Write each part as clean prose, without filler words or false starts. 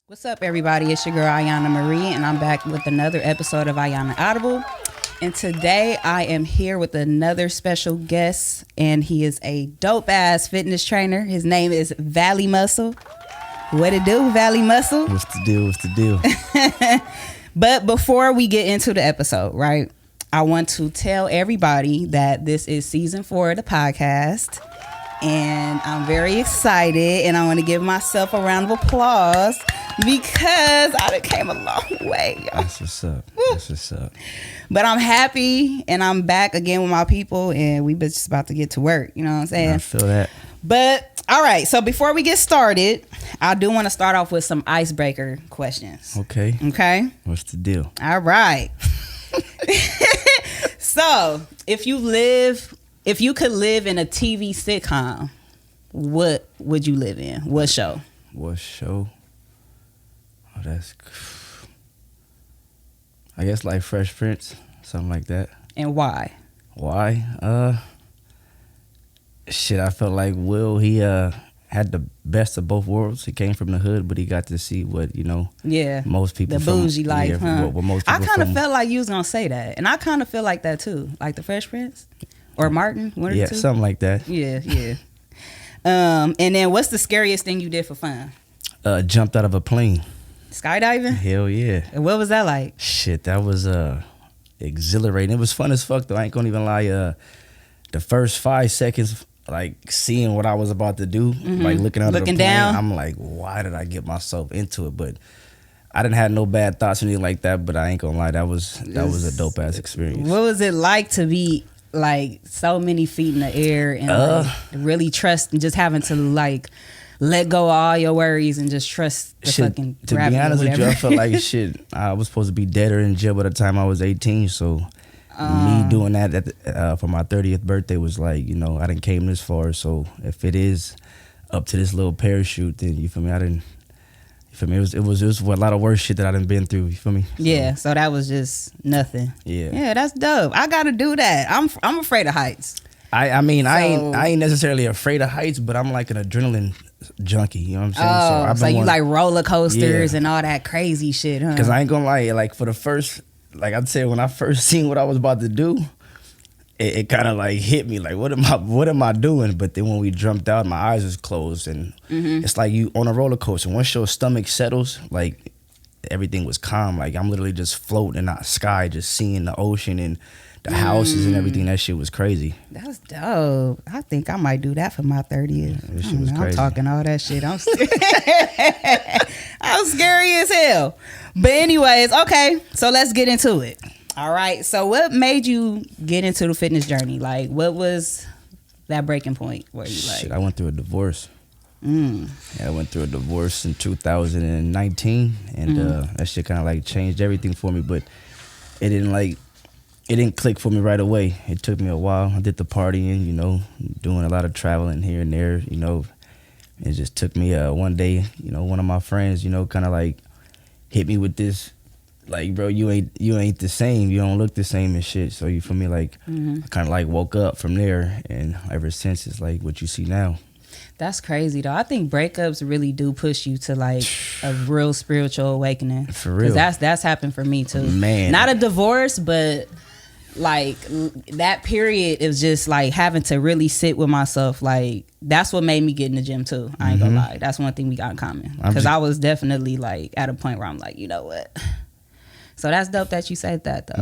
What's up, everybody? It's your girl, Ayana Marie, and I'm back with another episode of Ayana Audible. And today I am here with another special guest, and he is a dope-ass fitness trainer. His name is Valleyy Muscle. What it do, Valleyy Muscle? What's the deal? But before we get into the episode, right, I want to tell everybody that this is season 4 of the podcast. And I'm very excited, and I want to give myself a round of applause because I done came a long way. Yo. That's what's up. But I'm happy, and I'm back again with my people, and we just about to get to work. You know what I'm saying? I feel that. But all right, so before we get started, I do want to start off with some icebreaker questions. Okay. What's the deal? All right. So if you could live in a TV sitcom, what would you live in? What show? What show? Oh, I guess like Fresh Prince, something like that. And why? Why? I felt like Will, he had the best of both worlds. He came from the hood, but he got to see what, most people the bougie life, huh? What most I people kind of felt like you was going to say that. And I kind of feel like that too. Like the Fresh Prince or Martin, one or two. Yeah, something like that. Yeah. And then what's the scariest thing you did for fun? Jumped out of a plane. Skydiving? Hell yeah. And what was that like? Shit, that was exhilarating. It was fun as fuck though. I ain't gonna even lie. The first 5 seconds, like seeing what I was about to do, like looking out of the plane, down. I'm like, why did I get myself into it? But I didn't have no bad thoughts or anything like that. But I ain't gonna lie, that was a dope ass experience. What was it like to be like so many feet in the air and like, really trust and just having to like let go of all your worries and just trust the fucking to gravity? be honest or with you, I whatever? felt like shit. I was supposed to be dead or in jail by the time I was 18. So me doing that for my 30th birthday was like, I didn't came this far. So if it is up to this little parachute, then you feel me? It was a lot of worse shit that I done been through. You feel me? So, yeah. So that was just nothing. Yeah, that's dope. I gotta do that. I'm afraid of heights. I ain't necessarily afraid of heights, but I'm like an adrenaline junkie. You know what I'm saying? So you like roller coasters and all that crazy shit, huh? Because I ain't gonna lie, like for the first, like I'd say when I first seen what I was about to do, it kind of like hit me like, what am I doing? But then when we jumped out, my eyes was closed, and it's like you on a roller coaster. Once your stomach settles, like everything was calm. Like I'm literally just floating in the sky, just seeing the ocean and the houses and everything. That shit was crazy. That's dope. I think I might do that for my 30th. That shit was crazy. I'm talking all that shit. I'm scary as hell. But anyways, okay, so let's get into it. All right, so what made you get into the fitness journey? Like, what was that breaking point where you like? Shit, I went through a divorce. Yeah, I went through a divorce in 2019, and that shit kind of like changed everything for me. But it didn't click for me right away. It took me a while. I did the partying, doing a lot of traveling here and there. It just took me one day. One of my friends, kind of like hit me with this. Like, bro, you ain't the same. You don't look the same and shit. So you feel me? Like, I kind of like woke up from there, and ever since it's like what you see now. That's crazy though. I think breakups really do push you to like a real spiritual awakening. For real, that's happened for me too. Man, not a divorce, but like that period is just like having to really sit with myself. Like that's what made me get in the gym too. I ain't gonna lie. That's one thing we got in common, because I was definitely like at a point where I'm like, you know what. So that's dope that you said that though.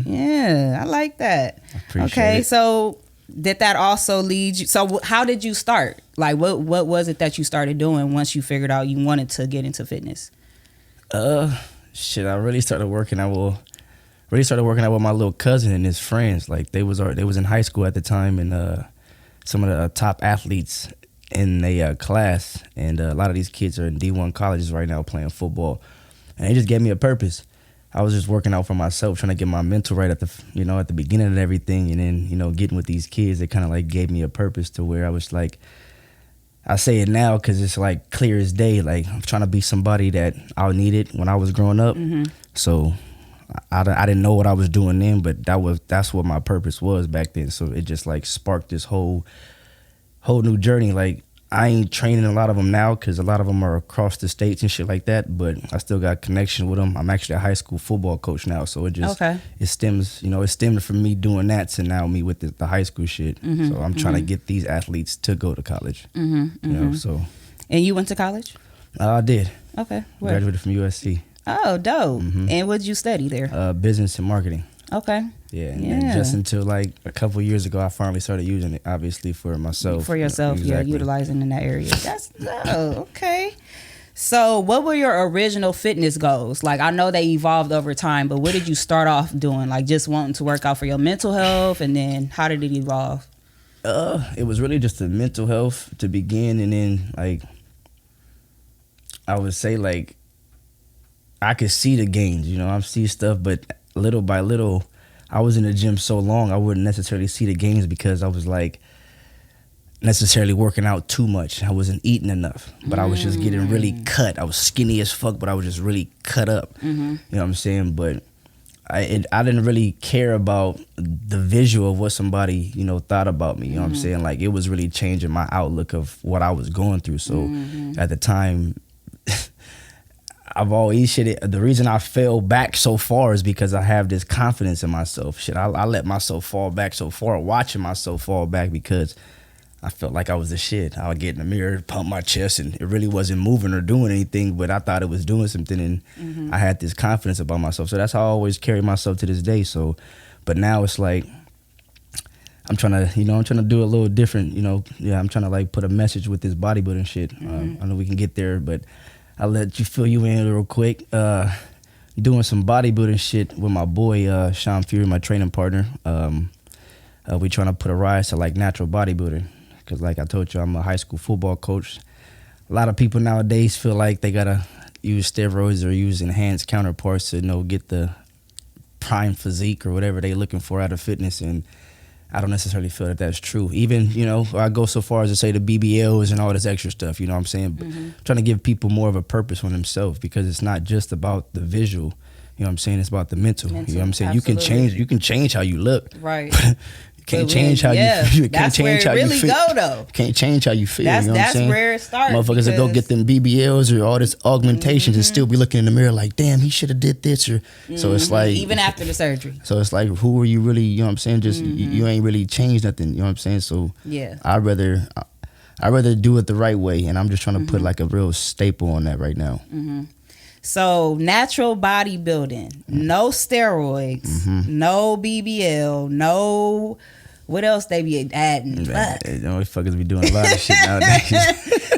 Yeah, I like that. Appreciate it. So did that also lead you? So how did you start? Like what was it that you started doing once you figured out you wanted to get into fitness? I really started working out. With my little cousin and his friends. Like they was in high school at the time, and some of the top athletes in a class, and a lot of these kids are in D1 colleges right now playing football, and they just gave me a purpose. I was just working out for myself, trying to get my mental right at the beginning of everything, and then getting with these kids. It kind of like gave me a purpose to where I was like, I say it now because it's like clear as day. Like I'm trying to be somebody that I needed when I was growing up. So I didn't know what I was doing then, but that's what my purpose was back then. So it just like sparked this whole new journey. Like I ain't training a lot of them now because a lot of them are across the states and shit like that. But I still got connection with them. I'm actually a high school football coach now, so it just it stemmed from me doing that to now me with the high school shit. So I'm trying to get these athletes to go to college. You know, so. And you went to college? I did. Okay. Where? Graduated from USC. Oh, dope. And what did you study there? Business and marketing. Okay. Yeah, and then just until like a couple years ago, I finally started using it, obviously, for myself. For yourself, utilizing in that area. That's okay. So what were your original fitness goals? Like, I know they evolved over time, but what did you start off doing? Like, just wanting to work out for your mental health, and then how did it evolve? It was really just the mental health to begin, and then, like, I would say, like, I could see the gains, you know, I see stuff, but little by little, I was in the gym so long, I wouldn't necessarily see the gains because I was like necessarily working out too much. I wasn't eating enough, but I was just getting really cut. I was skinny as fuck, but I was just really cut up. You know what I'm saying? But I didn't really care about the visual of what somebody, you know, thought about me. You know what I'm saying? Like, it was really changing my outlook of what I was going through. So at the time, I've always the reason I fell back so far is because I have this confidence in myself. I let myself fall back so far, watching myself fall back because I felt like I was the shit. I would get in the mirror, pump my chest, and it really wasn't moving or doing anything, but I thought it was doing something, and I had this confidence about myself. So that's how I always carry myself to this day. So, but now it's like, I'm trying to do a little different, you know. Yeah, I'm trying to like put a message with this bodybuilding shit. I know we can get there, but I'll let you fill you in real quick. Doing some bodybuilding shit with my boy Sean Fury, my training partner. We trying to put a rise to like natural bodybuilding because, like I told you, I'm a high school football coach. A lot of people nowadays feel like they gotta use steroids or use enhanced counterparts to, you know, get the prime physique or whatever they looking for out of fitness, and I don't necessarily feel that that's true. Even, you know, I go so far as to say the BBLs and all this extra stuff, you know what I'm saying? But trying to give people more of a purpose on themselves because it's not just about the visual, you know what I'm saying? It's about the mental. You know what I'm saying? Absolutely. You can change how you look. Right. Can't change how you can't change how you feel. Go though. Can't change how you feel. That's, you know what I'm saying? That's where it starts. Motherfuckers that go get them BBLs or all this augmentations and still be looking in the mirror like, damn, he should have did this or so it's like even after the surgery. So it's like, who are you really? You know what I'm saying? Just you ain't really changed nothing. You know what I'm saying? So yeah, I'd rather do it the right way, and I'm just trying to put like a real staple on that right now. So natural bodybuilding, no steroids, no BBL, no. What else they be adding? Fuckers be doing a lot of shit nowadays.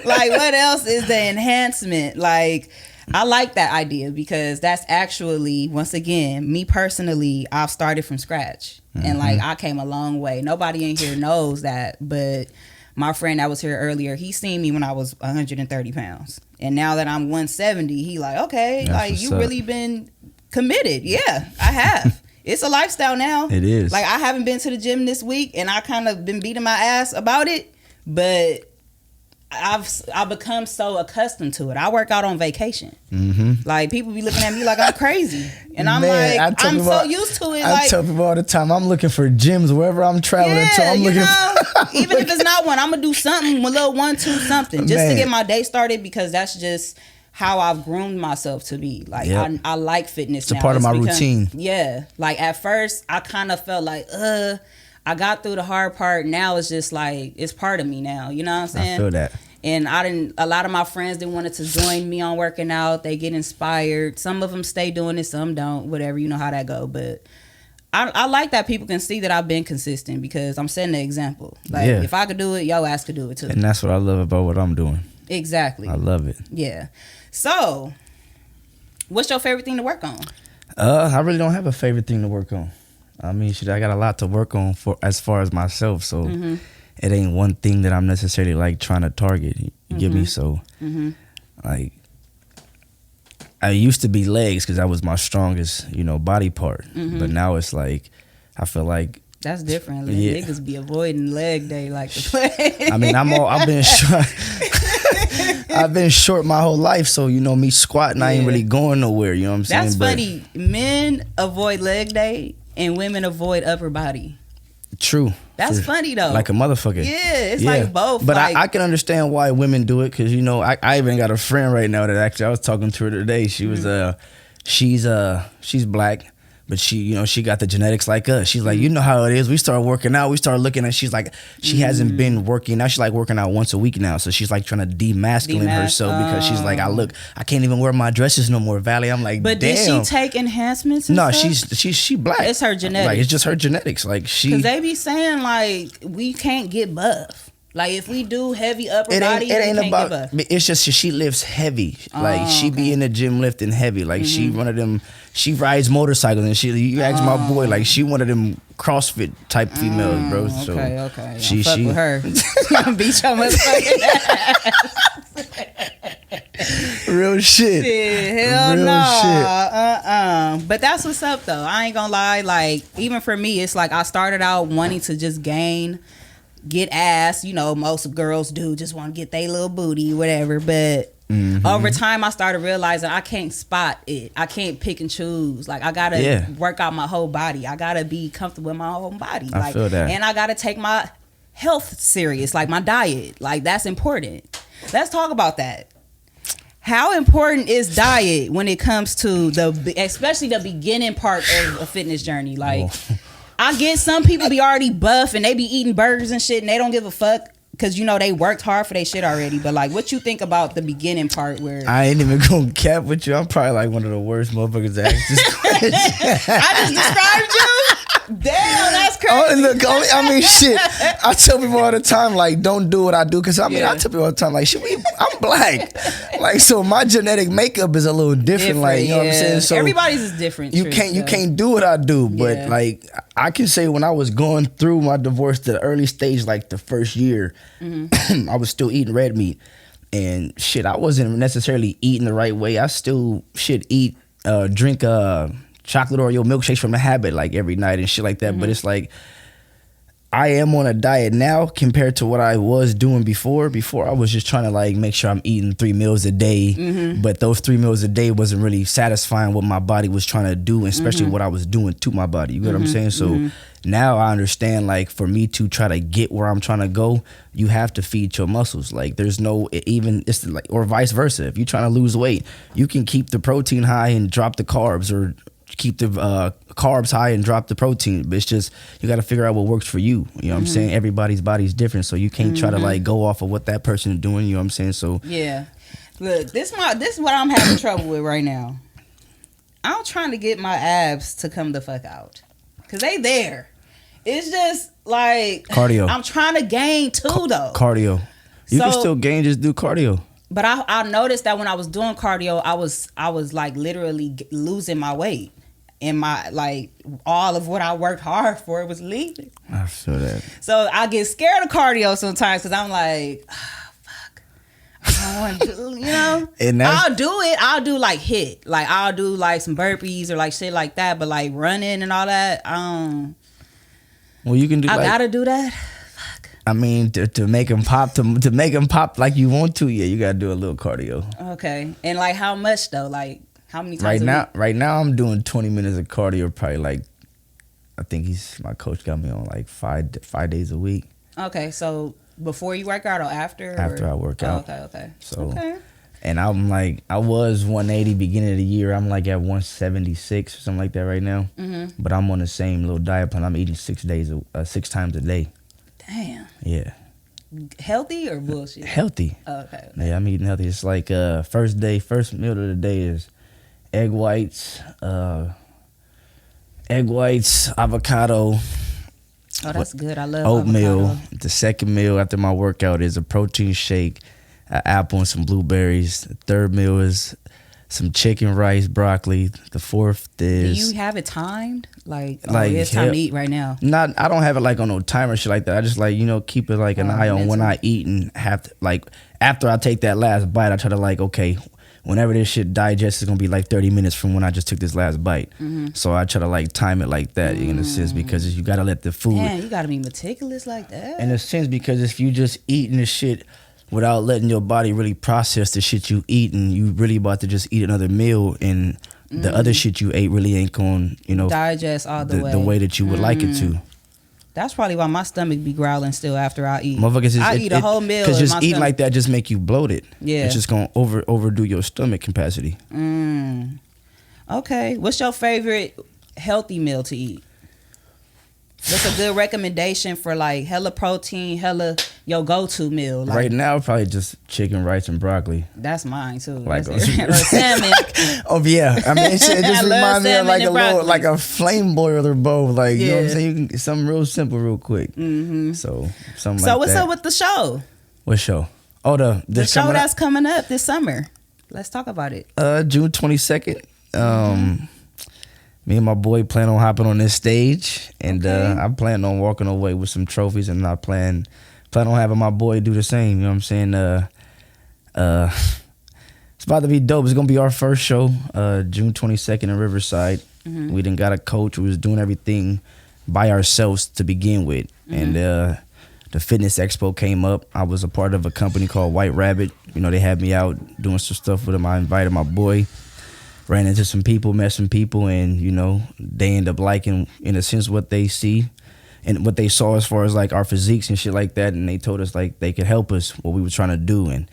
Like, what else is the enhancement? Like, I like that idea because that's actually, once again, me personally, I've started from scratch. And like, I came a long way. Nobody in here knows that, but my friend that was here earlier, he seen me when I was 130 pounds. And now that I'm 170, he like, okay, that's like, you really been committed. Yeah, I have. It's a lifestyle now. It is. Like, I haven't been to the gym this week, and I kind of been beating my ass about it, but I've become so accustomed to it. I work out on vacation. Like, people be looking at me like I'm crazy, and I'm so used to it. I tell people all the time, I'm looking for gyms wherever I'm traveling to. I'm looking even if it's not one, I'm gonna do something, a little 1-2 something, just to get my day started because that's just how I've groomed myself to be. Like, I like fitness. It's a part of my routine. Yeah. Like, at first, I kind of felt like, I got through the hard part. Now it's just like, it's part of me now. You know what I'm saying? I feel that. And a lot of my friends didn't want to join me on working out. They get inspired. Some of them stay doing it, some don't. Whatever, you know how that go. But I like that people can see that I've been consistent because I'm setting the example. Like, if I could do it, your ass could do it too. And that's what I love about what I'm doing. Exactly. I love it. Yeah. So, what's your favorite thing to work on? I really don't have a favorite thing to work on. I mean, I got a lot to work on for as far as myself. So, it ain't one thing that I'm necessarily like trying to target. You get me? So, like, I used to be legs because that was my strongest, you know, body part. But now it's like, I feel like that's different. Like, niggas be avoiding leg day like the play. I mean, I've been short. I've been short my whole life, so you know me squatting, I ain't really going nowhere. You know what I'm saying? That's funny. Men avoid leg day and women avoid upper body. True. That's funny though. Like a motherfucker. Yeah, it's like both. But like, I can understand why women do it because, you know, I even got a friend right now that actually I was talking to her today. She was she's black, but she, you know, she got the genetics like us. She's like, you know how it is. We start working out. We start looking at. She's like, she hasn't been working out. She's like working out once a week now. So she's like trying to demasculine herself because she's like, I can't even wear my dresses no more, Valley. I'm like, but damn. Did she take enhancements? And no, stuff? she black. It's her genetics. Like, it's just her genetics. Like because they be saying like we can't get buff. Like if we do heavy upper body, it ain't about. It's just she lifts heavy. Like she be in the gym lifting heavy. Like she one of them. She rides motorcycles and she. You ask my boy, like she one of them CrossFit type females, bro. So okay. She fuck with her. Beat your motherfucking ass. Real shit. Hell Real no. shit. But that's what's up though. I ain't gonna lie. Like even for me, it's like I started out wanting to just get ass, you know, most girls do, just want to get their little booty, whatever. But over time, I started realizing I can't spot it. I can't pick and choose. Like I gotta work out my whole body. I gotta be comfortable in my own body. I feel that. And I gotta take my health serious, like my diet. Like that's important. Let's talk about that. How important is diet when it comes to especially the beginning part of a fitness journey? Like. I get some people be already buff and they be eating burgers and shit and they don't give a fuck because, you know, they worked hard for their shit already. But, like, what you think about the beginning part where... I ain't even gonna cap with you. I'm probably, like, one of the worst motherfuckers to ask this question. I just described you? Damn, that's crazy. I mean, shit. I tell people all the time, like, don't do what I do. Because, I mean, I tell people all the time, like, shit, I'm black. Like, so my genetic makeup is a little different. Like, you know what I'm saying? So everybody's is different. You can't do what I do. But, like, I can say when I was going through my divorce, the early stage, like the first year, I was still eating red meat. And, shit, I wasn't necessarily eating the right way. I still drink chocolate Oreo milkshakes from the habit like every night and shit like that. But it's like I am on a diet now compared to what I was doing before. Before I was just trying to like make sure I'm eating 3 meals a day, but those 3 meals a day wasn't really satisfying what my body was trying to do, especially what I was doing to my body. You get what I'm saying? So now I understand, like, for me to try to get where I'm trying to go, you have to feed your muscles. Like, there's no it's like, or vice versa. If you're trying to lose weight, you can keep the protein high and drop the carbs, or keep the carbs high and drop the protein. But it's just, you got to figure out what works for you. You know what I'm saying? Everybody's body's different, so you can't try to like go off of what that person is doing. You know what I'm saying? So yeah, look, this is what I'm having trouble with right now. I'm trying to get my abs to come the fuck out because they there. It's just like cardio. I'm trying to gain too though. Cardio. You can still gain, just do cardio. But I noticed that when I was doing cardio, I was like literally losing my weight. And my, like, all of what I worked hard for was leaving. I feel that. So I get scared of cardio sometimes because I'm like, fuck. I don't want to do, you know? And I'll do it. I'll do like HIIT. Like I'll do like some burpees or like shit like that. But like running and all that, well, you can do. I gotta do that. Fuck. I mean, to make them pop, to make them pop like you want to, yeah, you gotta do a little cardio. Okay. And like how much though? Like how many times Right now I'm doing 20 minutes of cardio, probably like, I think my coach got me on like 5 days a week. Okay, so before you work out or after? After I work out. Okay. So, and I'm like, I was 180 beginning of the year. I'm like at 176 or something like that right now. But I'm on the same little diet plan. I'm eating 6 times a day. Damn. Yeah. Healthy or bullshit? Healthy. Okay. Yeah, I'm eating healthy. It's like first meal of the day is egg whites, avocado. Oh, that's good. I love oatmeal. avocado. The second meal after my workout is a protein shake, an apple and some blueberries. The third meal is some chicken, rice, broccoli. The fourth is... Do you have it timed? Like it's time to eat right now. I don't have it like on no timer shit like that. I just like, keep it like an eye on when I eat, and have to, like, after I take that last bite, I try to like, okay, whenever this shit digests, it's gonna be like 30 minutes from when I just took this last bite. So I try to like time it like that in a sense, because you gotta let the food. Man, you gotta be meticulous like that. In a sense, because if you just eating the shit without letting your body really process the shit you eat, and you really about to just eat another meal, and the other shit you ate really ain't going, digest all the way. The way that you would like it to. That's probably why my stomach be growling still after I eat. Motherfuckers, I eat a whole meal. Because just eating stomach. like that just make you bloated. Yeah. It's just gonna overdo your stomach capacity. Okay. What's your favorite healthy meal to eat? What's a good recommendation for like hella protein, hella your go-to meal? Like, Right now, probably just chicken, rice, and broccoli. That's mine too. Like or salmon. Oh yeah, I mean it just reminds me of like a little, like a flame boiler bowl. Like you know what I'm saying, something real simple, real quick. So something. So like what's that. up with the show? What show? Oh, the show that's coming up this summer. Let's talk about it. June 22nd. Me and my boy plan on hopping on this stage, and I plan on walking away with some trophies, and I plan on having my boy do the same. You know what I'm saying? It's about to be dope. It's gonna be our first show, June 22nd in Riverside. We done got a coach. We was doing everything by ourselves to begin with, and the fitness expo came up. I was a part of a company called White Rabbit. You know, they had me out doing some stuff with them. I invited my boy. Ran into some people, met some people, and, you know, they end up liking, in a sense, what they see and what they saw as far as, like, our physiques and shit like that. And they told us, like, they could help us, what we were trying to do. And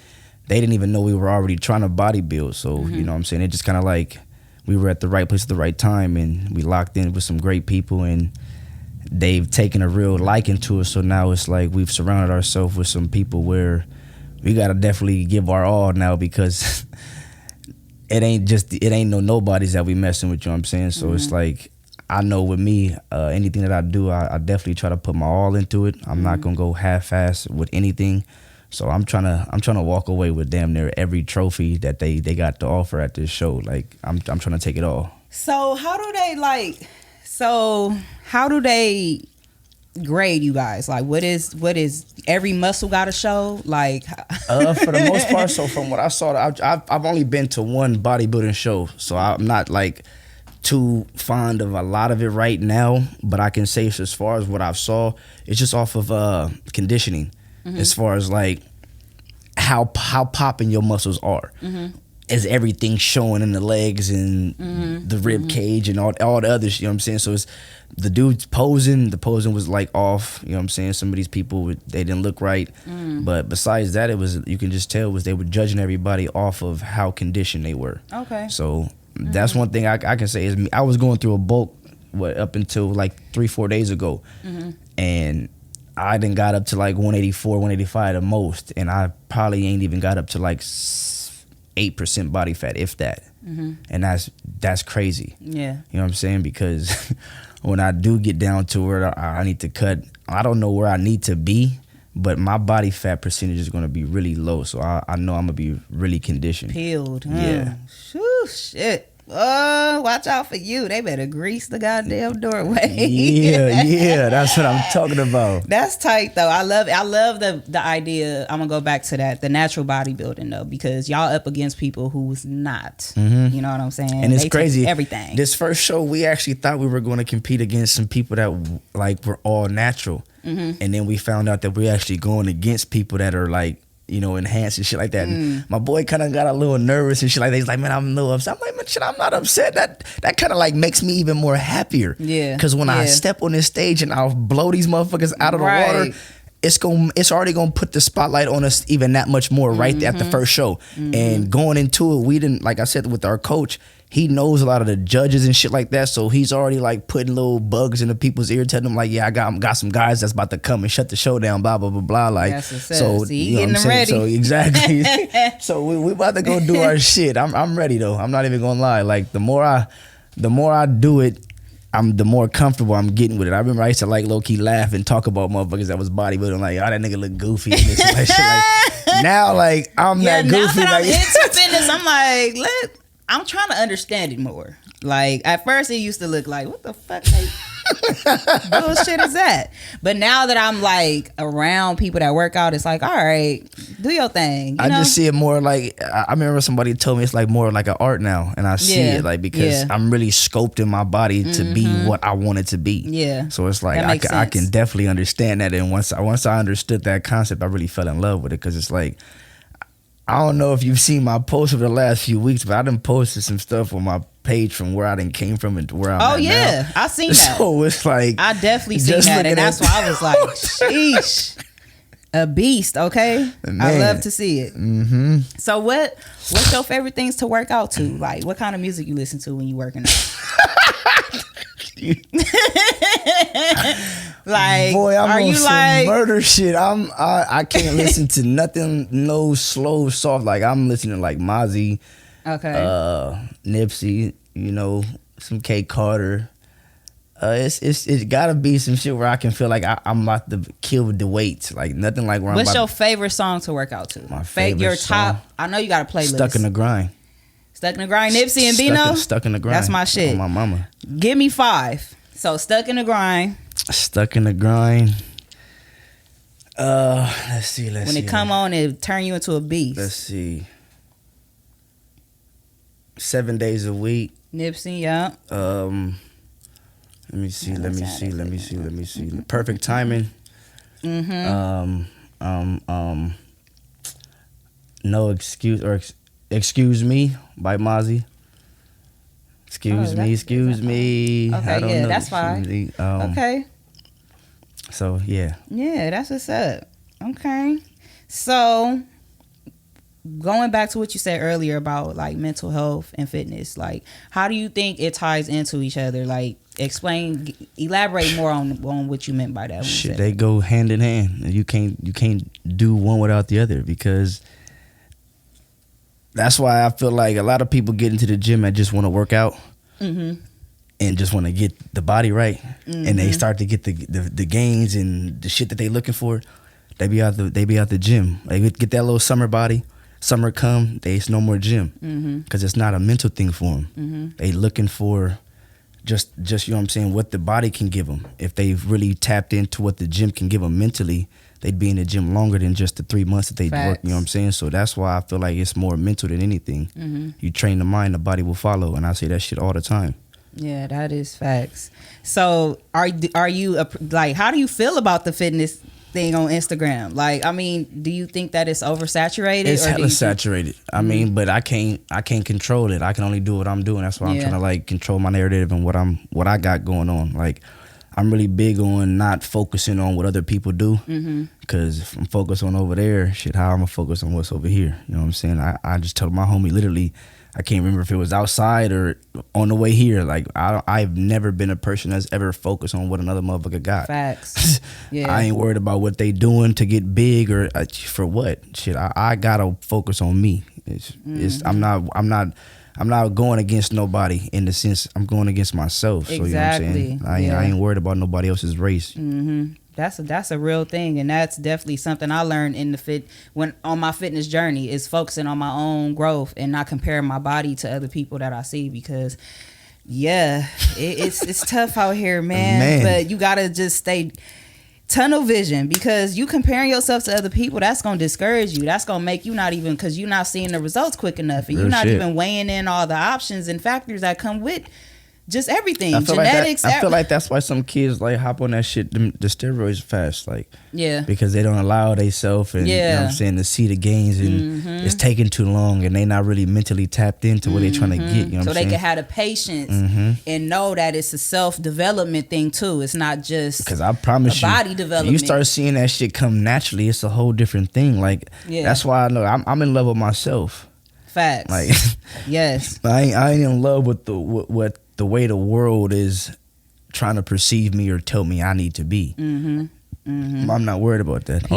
they didn't even know we were already trying to bodybuild. So, you know what I'm saying? It just kind of like we were at the right place at the right time, and we locked in with some great people, and they've taken a real liking to us. So now it's like we've surrounded ourselves with some people where we got to definitely give our all now, because it ain't no nobodies that we messing with, you know what I'm saying? So it's like, I know with me, anything that I do, I definitely try to put my all into it. I'm not gonna go half-ass with anything. So I'm trying to walk away with damn near every trophy that they got to offer at this show. Like I'm trying to take it all. So how do they grade you guys? Like what is every muscle got a show? Like for the most part, so from what I saw, I've only been to one bodybuilding show, so I'm not like too fond of a lot of it right now, but I can say as far as what I've saw, it's just off of conditioning, as far as like how popping your muscles are. Is everything showing in the legs and the rib cage and all the others, you know what I'm saying? So it's the dude's posing, the posing was like off, you know what I'm saying? Some of these people, they didn't look right. But besides that, it was, you can just tell, was they were judging everybody off of how conditioned they were. Okay. So that's one thing I can say is I was going through a bulk up until like 3-4 days ago. And I done got up to like 184, 185 the most. And I probably ain't even got up to like 8% body fat, if that. And that's crazy. Yeah. You know what I'm saying? Because when I do get down to where I need to cut, I don't know where I need to be, but my body fat percentage is going to be really low. So I know I'm going to be really conditioned. Peeled. Yeah. Shoo, shit. Oh, watch out for you. They better grease the goddamn doorway. Yeah, that's what I'm talking about. That's tight though. I love the idea. I'm gonna go back to that, the natural bodybuilding though, because y'all up against people who's not. You know what I'm saying? And it's crazy. Everything. This first show, we actually thought we were going to compete against some people that like were all natural, and then we found out that we're actually going against people that are like, you know, enhanced and shit like that. And my boy kind of got a little nervous and shit like that. He's like, man, I'm a little upset. I'm like, man, shit, I'm not upset. That kind of like makes me even more happier. Yeah. Because when I step on this stage and I'll blow these motherfuckers out of the water, it's already gonna put the spotlight on us even that much more right at the first show. And going into it, we didn't, like I said, with our coach, he knows a lot of the judges and shit like that, so he's already like putting little bugs into people's ear, telling them like, yeah, I got some guys that's about to come and shut the show down, blah blah blah blah. Like, so you know what I'm saying? Ready. So exactly. So we about to go do our shit. I'm ready though. I'm not even gonna lie. Like the more I do it, the more comfortable I'm getting with it. I remember I used to like low key laugh and talk about motherfuckers that was bodybuilding, like, oh, that nigga look goofy and this and that shit. Like, now like I'm that goofy. Now that like, I'm into fitness, I'm like, I'm trying to understand it more. Like at first it used to look like, what the fuck bullshit is that? But now that I'm like around people that work out, it's like, all right, do your thing. I just see it more like, I remember somebody told me it's like more like an art now, and I see it like, because I'm really sculpting my body to be what I want it to be. Yeah. So it's like I can definitely understand that. And once I understood that concept, I really fell in love with it, because it's like, I don't know if you've seen my posts over the last few weeks, but I done posted some stuff on my page from where I done came from and to where I'm at now. I seen that. So it's like I definitely seen that, and that's why I was like, sheesh, a beast. Okay, man. I love to see it. Mm-hmm. So what's your favorite things to work out to? Like, what kind of music you listen to when you working out? Like, boy, I'm are on you some like murder shit? I can't listen to nothing, no slow, soft. Like I'm listening to like Mozzie, Nipsey, you know, some K Carter. It's gotta be some shit where I can feel like I'm about to kill the weight. Like nothing like where what's your favorite song to work out to? My favorite your song? top. I know you got a playlist. Stuck in the Grind. Stuck in the Grind, Nipsey and Bino. Stuck in the Grind. That's my shit. Oh, my mama. Give me 5. So Stuck in the Grind. Stuck in the Grind. Let's see. When it come on, it turn you into a beast. Let's see. 7 days a week. Nipsey, yeah. Let me see. Perfect Timing. Mm-hmm. No Excuse or Excuse Me by Mozzie. Excuse me. Okay, I don't know. That's fine. Okay. So yeah. Yeah, that's what's up. Okay. So going back to what you said earlier about like mental health and fitness, like how do you think it ties into each other? Like elaborate more on what you meant by that. Shit, they go hand in hand. You can't do one without the other, because that's why I feel like a lot of people get into the gym and just want to work out. Mm-hmm. And just want to get the body right. Mm-hmm. And they start to get the gains and the shit that they looking for. They be out the gym. They get that little summer body. Summer come, it's no more gym, because it's not a mental thing for them. Mm-hmm. They looking for just you know what I'm saying, what the body can give them. If they've really tapped into what the gym can give them mentally, they'd be in the gym longer than just the 3 months that they work. You know what I'm saying? So that's why I feel like it's more mental than anything. Mm-hmm. You train the mind, the body will follow, and I say that shit all the time. Yeah, that is facts. So are you like, how do you feel about the fitness thing on Instagram? Like, I mean, do you think that it's oversaturated? It's hella saturated. I mean, but I can't control it. I can only do what I'm doing. That's why I'm trying to like control my narrative and what I got going on. Like, I'm really big on not focusing on what other people do, because if I'm focused on over there, shit, how I'm gonna focus on what's over here? You know what I'm saying? I just told my homie literally, I can't remember if it was outside or on the way here. Like, I've never been a person that's ever focused on what another motherfucker got. Facts. Yeah. I ain't worried about what they doing to get big or for what. Shit, I gotta focus on me. I'm not going against nobody, in the sense I'm going against myself. Exactly. So you know what I'm saying? I ain't worried about nobody else's race. Mm-hmm. That's a real thing, and that's definitely something I learned in when on my fitness journey, is focusing on my own growth and not comparing my body to other people that I see, because it's tough out here, man. But you gotta just stay tunnel vision, because you comparing yourself to other people, that's gonna discourage you. That's gonna make you not even, because you're not seeing the results quick enough, and you're not even weighing in all the options and factors that come with just everything. Genetics. I feel like that's why some kids like hop on that shit, the steroids fast, like, because they don't allow themselves, and you know what I'm saying, to see the gains, and it's taking too long, and they not really mentally tapped into what they're trying to get. You know what I'm saying? So they can have the patience and know that it's a self-development thing too. It's not just, because I promise you, body development. You start seeing that shit come naturally, it's a whole different thing. Like, that's why I know I'm in love with myself. Facts. Like, yes. I ain't in love with the way the world is trying to perceive me or tell me I need to be. I'm not worried about that.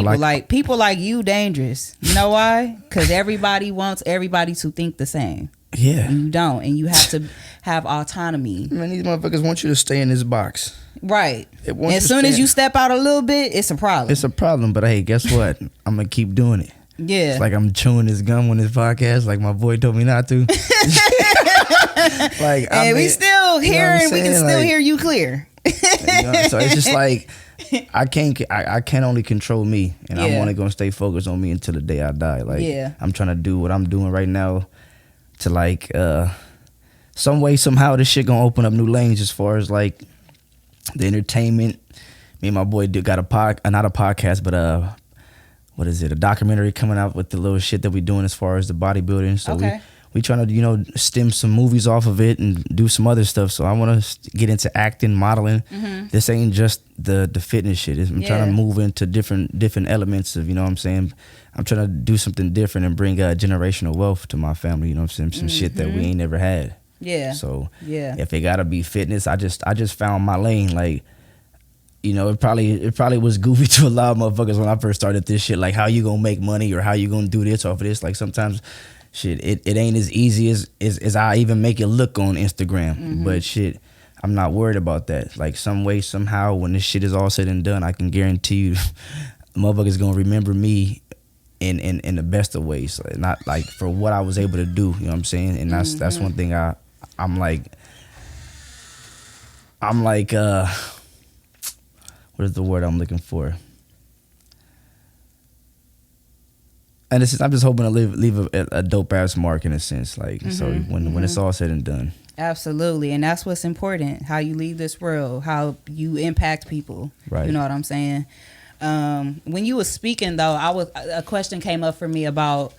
People like you dangerous. You know why? Because everybody wants everybody to think the same. Yeah. And you don't. And you have to have autonomy. Man, these motherfuckers want you to stay in this box. Right. As soon as you step out a little bit, it's a problem. It's a problem. But hey, guess what? I'm going to keep doing it. Yeah. It's like I'm chewing this gum on this podcast, like my boy told me not to. Like, and we still hearing, we can still hear you clear. So it's just like, I can't only control me, and I'm only gonna stay focused on me until the day I die. Like, I'm trying to do what I'm doing right now to like some way, somehow this shit gonna open up new lanes as far as like the entertainment. Me and my boy got not a podcast, but what is it? A documentary coming out with the little shit that we doing as far as the bodybuilding. So we trying to, you know, stem some movies off of it and do some other stuff. So I want to get into acting, modeling. This ain't just the fitness shit. I'm trying to move into different elements of, you know what I'm saying? I'm trying to do something different and bring generational wealth to my family, you know what I'm saying? Some shit that we ain't never had. Yeah. So if it gotta be fitness, I just found my lane. Like, you know, it probably was goofy to a lot of motherfuckers when I first started this shit. Like, how you gonna make money or how you gonna do this off of this? Like, sometimes shit, it ain't as easy as I even make it look on Instagram. But shit, I'm not worried about that. Like, some way, somehow, when this shit is all said and done, I can guarantee you motherfuckers gonna remember me in the best of ways. Not like for what I was able to do, you know what I'm saying? And that's one thing I'm like what is the word I'm looking for? And I'm just hoping to leave a dope ass mark in a sense, like so when it's all said and done. Absolutely, and that's what's important: how you leave this world, how you impact people. Right. You know what I'm saying? When you were speaking, though, a question came up for me about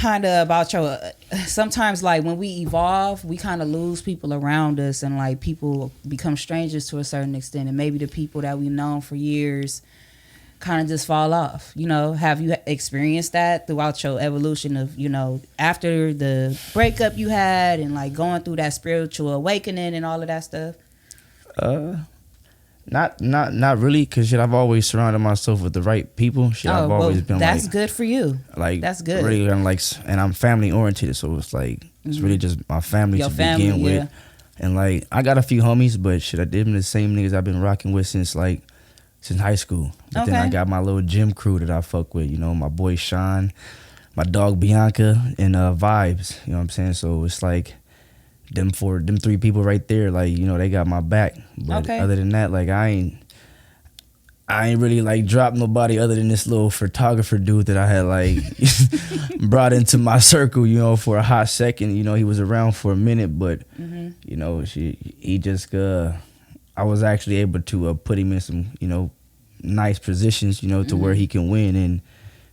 your. Sometimes, like when we evolve, we kind of lose people around us, and like people become strangers to a certain extent, and maybe the people that we've known for years kind of just fall off. You know, have you experienced that throughout your evolution of, you know, after the breakup you had and like going through that spiritual awakening and all of that stuff? Not really, cause shit, I've always surrounded myself with the right people. Shit, I've always been that's like, good for you. Like, that's good. Really, I'm like, and I'm family oriented, so it's like it's really just my family to begin with. And like, I got a few homies, but shit, I did them the same niggas I've been rocking with since high school. But then I got my little gym crew that I fuck with. You know, my boy Sean, my dog Bianca, and Vibes. You know what I'm saying? So it's like them three people right there, like, you know, they got my back. But other than that, like, I ain't really like dropped nobody other than this little photographer dude that I had like brought into my circle, you know, for a hot second. You know, he was around for a minute, but you know, he just I was actually able to put him in some, you know, nice positions, you know, to where he can win, and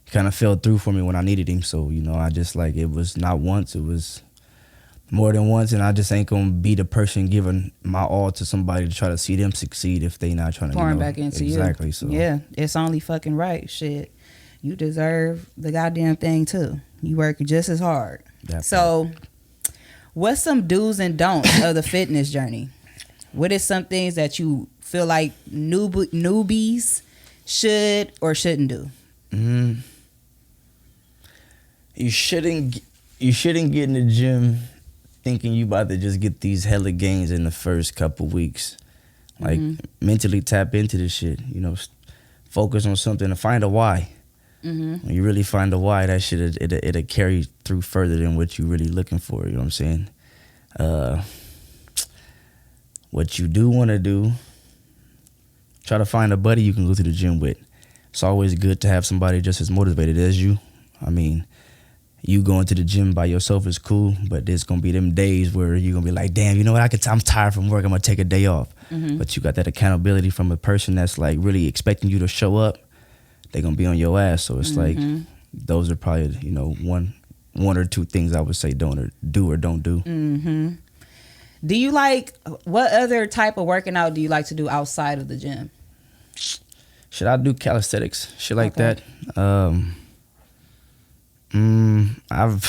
he kind of fell through for me when I needed him. So, you know, I just like, it was not once, it was more than once, and I just ain't gonna be the person giving my all to somebody to try to see them succeed if they not trying to pouring back into you. Exactly. So yeah, it's only fucking right. Shit, you deserve the goddamn thing too. You work just as hard. So, what's some do's and don'ts of the fitness journey? What is some things that you feel like newbies should or shouldn't do? You shouldn't get in the gym thinking you about to just get these hella gains in the first couple weeks. Like, mentally tap into this shit. You know, focus on something and find a why. When you really find a why, that shit it'll carry through further than what you really looking for. You know what I'm saying? What you do want to do, try to find a buddy you can go to the gym with. It's always good to have somebody just as motivated as you. I mean, you going to the gym by yourself is cool, but there's gonna be them days where you're gonna be like, damn, you know what, I'm tired from work, I'm gonna take a day off. But you got that accountability from a person that's like really expecting you to show up. They're gonna be on your ass. So it's like, those are probably, you know, one or two things I would say do or don't do. Do you what other type of working out do you like to do outside of the gym? Should I do calisthenics, shit like that? I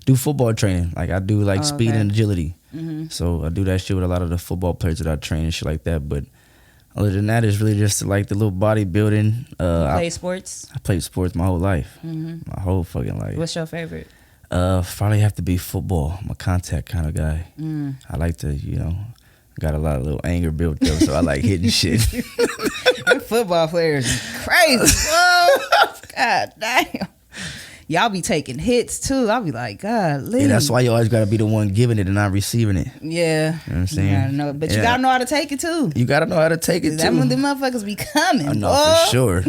do football training. Like, I do like speed and agility. So I do that shit with a lot of the football players that I train and shit like that. But other than that, it's really just like the little bodybuilding. You play sports? I played sports my whole life. My whole fucking life. What's your favorite? Probably have to be football. I'm a contact kind of guy. I like to, you know, got a lot of little anger built up, so I like hitting shit. Them football players is crazy. Whoa. God damn. Y'all be taking hits too. I'll be like, God, yeah, that's why you always gotta be the one giving it and not receiving it. Yeah, you know what I'm saying. You gotta know, but you gotta know how to take it too. You gotta know how to take it too. That when the motherfuckers be coming. I know for sure.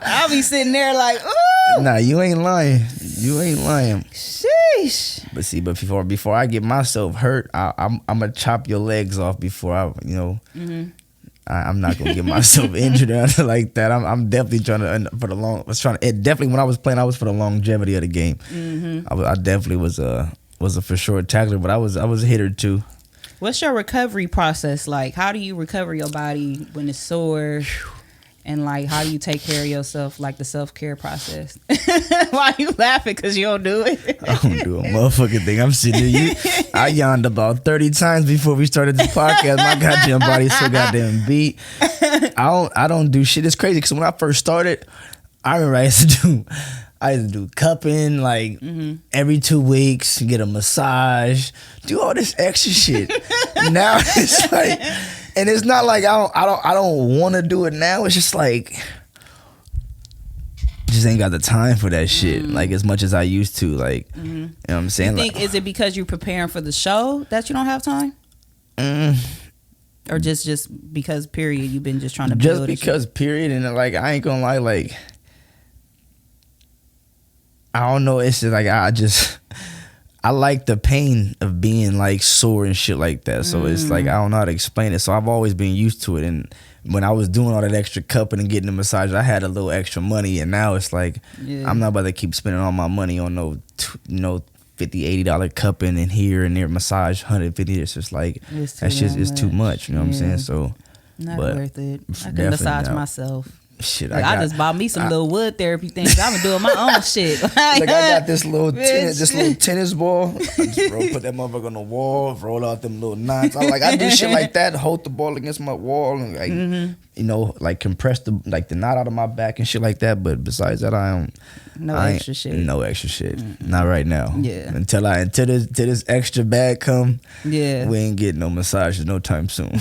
I'll be sitting there like, ooh. Nah, you ain't lying. You ain't lying. Sheesh. But see, before I get myself hurt, I'm gonna chop your legs off before I, you know. I'm not gonna get myself injured or anything like that. I'm definitely trying to for the long. Definitely when I was playing, I was for the longevity of the game. I definitely was a for sure tackler, but I was a hitter too. What's your recovery process like? How do you recover your body when it's sore? And like, how do you take care of yourself? Like the self-care process. Why you laughing? Because you don't do it. I don't do a motherfucking thing. I'm sitting there. I yawned about 30 times before we started this podcast. My goddamn body's so goddamn beat. I don't do shit. It's crazy because when I first started, I remember I used to do cupping like every 2 weeks, get a massage, do all this extra shit. Now it's like, and it's not like I don't want to do it now. It's just like, just ain't got the time for that shit like as much as I used to. Like, you know what I'm saying? You think is it because you're preparing for the show that you don't have time? Or just because period you've been just trying to build just because period, and like I ain't gonna lie, like I don't know. It's just like I like the pain of being like sore and shit like that. So it's like I don't know how to explain it. So I've always been used to it. And when I was doing all that extra cupping and getting the massage, I had a little extra money. And now it's like I'm not about to keep spending all my money on no $50, $80 cupping and here and there massage $150. It's just like it's too much. You know what I'm saying? So not worth it. I can massage myself. Shit, like I just bought me some little wood therapy things. I've been doing my own shit. Like I got this little tennis ball. I just put that motherfucker on the wall, roll out them little knots. I do shit like that, hold the ball against my wall, and like like compress the knot out of my back and shit like that. But besides that, I ain't no extra shit. Not right now. Yeah. Until this extra bag come. Yeah. We ain't getting no massages no time soon.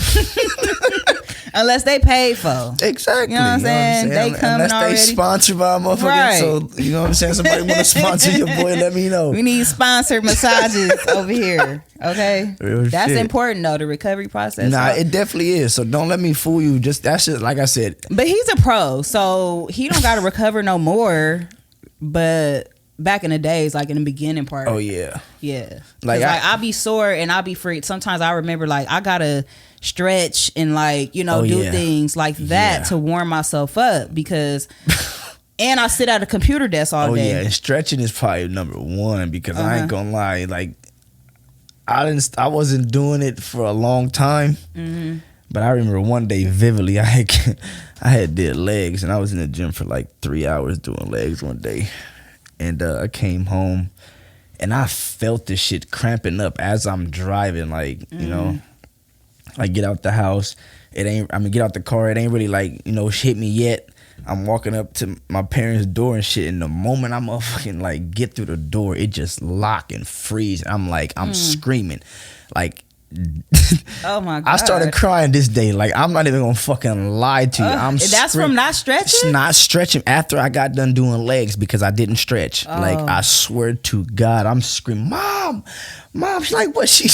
Unless they paid for. Exactly. You know what I'm saying? They come Unless already. They sponsored by a motherfucker. Right. So, you know what I'm saying? Somebody want to sponsor your boy, let me know. We need sponsored massages over here. Okay? That's important, though, the recovery process. Nah, it definitely is. So don't let me fool you. That's just, like I said. But he's a pro, so he don't got to recover no more. But back in the days, like in the beginning part. Oh, yeah. Yeah. Like I'll be sore and I'll be free. Sometimes I remember, like, I got to stretch and like do things like that to warm myself up because and I sit at a computer desk all day. And stretching is probably number one because I ain't gonna lie, like I wasn't doing it for a long time, but I remember one day vividly I had did legs and I was in the gym for like 3 hours doing legs one day, and I came home and I felt this shit cramping up as I'm driving, like you know. Like get out the house, get out the car, it ain't really like, hit me yet. I'm walking up to my parents' door and shit, and the moment I'm fucking like get through the door, it just lock and freeze. I'm like, I'm screaming. Like oh my God. I started crying this day. Like I'm not even gonna fucking lie to you. That's from not stretching? It's not stretching after I got done doing legs because I didn't stretch. Like I swear to God, I'm screaming, Mom, she's like, what? She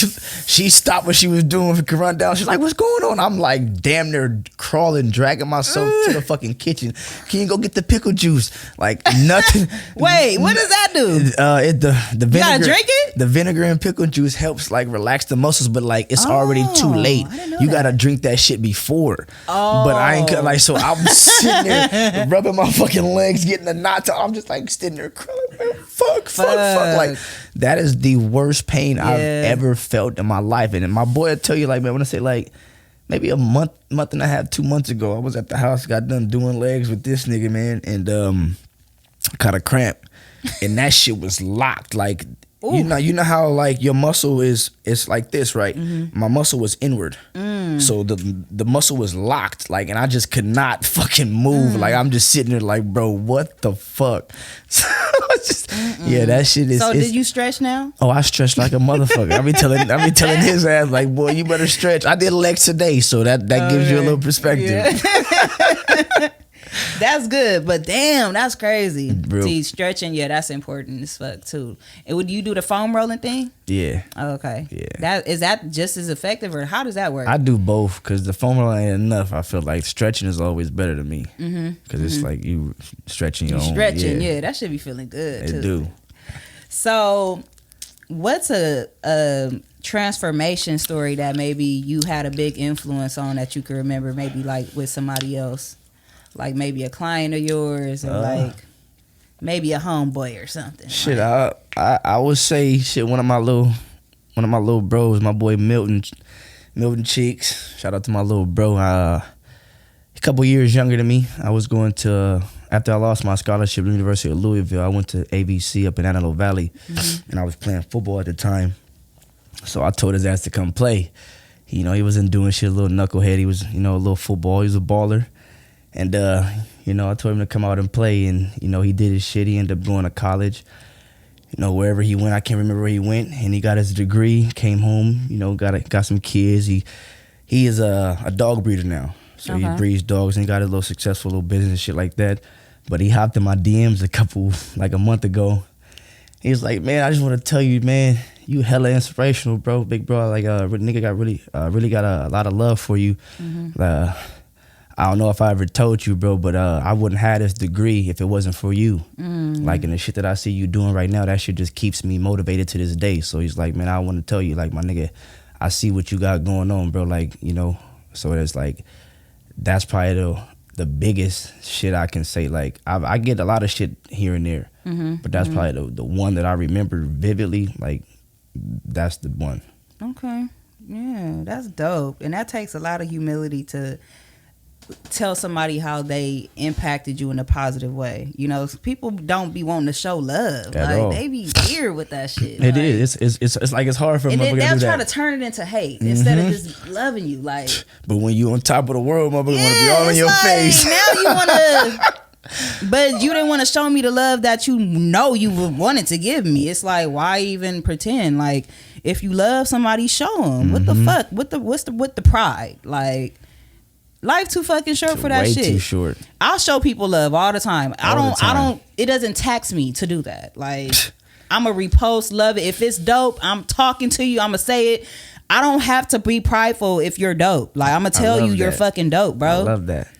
stopped what she was doing, could run down. She's like, what's going on? I'm like damn near crawling, dragging myself to the fucking kitchen. Can you go get the pickle juice? Like nothing. Wait, what does that do? The vinegar. You gotta drink it? The vinegar and pickle juice helps like relax the muscles, but like it's already too late. You gotta drink that shit before. But I ain't like, so I'm sitting there rubbing my fucking legs, getting the knots out. I'm just like sitting there crying, man, fuck. Like that is the worst pain I've ever felt in my life. And my boy will tell you, like, man, when I say like maybe a month and a half, 2 months ago, I was at the house, got done doing legs with this nigga, man, and caught a cramp, and that shit was locked. Like you know how like your muscle is like this, right? My muscle was inward, so the muscle was locked, like, and I just could not fucking move. Like I'm just sitting there, like, bro, what the fuck? That shit is. So did you stretch now? Oh, I stretched like a motherfucker. I be telling his ass, like, boy, you better stretch. I did legs today, so that gives you a little perspective. Yeah. That's good, but damn, that's crazy. See, stretching, that's important as fuck too. And would you do the foam rolling thing? Yeah. Oh, okay. Yeah. Is that just as effective, or how does that work? I do both because the foam rolling ain't enough. I feel like stretching is always better to me because it's like you stretching your own. Stretching, that should be feeling good too. It do. So, What's a transformation story that maybe you had a big influence on that you can remember, maybe like with somebody else, like maybe a client of yours, or like maybe a homeboy or something? Shit, I would say shit. One of my little bros, my boy Milton Cheeks. Shout out to my little bro. A couple years younger than me. I was going to after I lost my scholarship at the University of Louisville. I went to ABC up in Antelope Valley, and I was playing football at the time. So I told his ass to come play. He wasn't doing shit, a little knucklehead. He was, a little football. He was a baller. And, I told him to come out and play. And, he did his shit. He ended up going to college. Wherever he went, I can't remember where he went. And he got his degree, came home, got some kids. He is a dog breeder now. So he breeds dogs, and he got a little successful little business and shit like that. But he hopped in my DMs a month ago. He was like, man, I just want to tell you, man, you hella inspirational, bro, big bro. Like, nigga got really got a lot of love for you. I don't know if I ever told you, bro, but I wouldn't have this degree if it wasn't for you. Like, and the shit that I see you doing right now, that shit just keeps me motivated to this day. So he's like, man, I want to tell you, like, my nigga, I see what you got going on, bro. Like, so it's like, that's probably the biggest shit I can say. Like, I get a lot of shit here and there, but that's probably the one that I remember vividly. Like, that's the one. Okay. Yeah, that's dope. And that takes a lot of humility to tell somebody how they impacted you in a positive way. People don't be wanting to show love. At all. They be weird with that shit. It is. It's like it's hard for them to do that. And they'll try to turn it into hate instead of just loving you. Like, but when you on top of the world, motherfucker want to be all in your face. Now you want to... But you didn't want to show me the love that you wanted to give me. It's like, why even pretend? Like, if you love somebody, show them. What the fuck? What the pride? Like, life too fucking short for that way shit. Too short. I'll show people love all the time. I don't. It doesn't tax me to do that. Like, I'm a repost, love it. If it's dope, I'm talking to you. I'm gonna say it. I don't have to be prideful if you're dope. Like, I'm gonna tell you you're fucking dope, bro. I love that.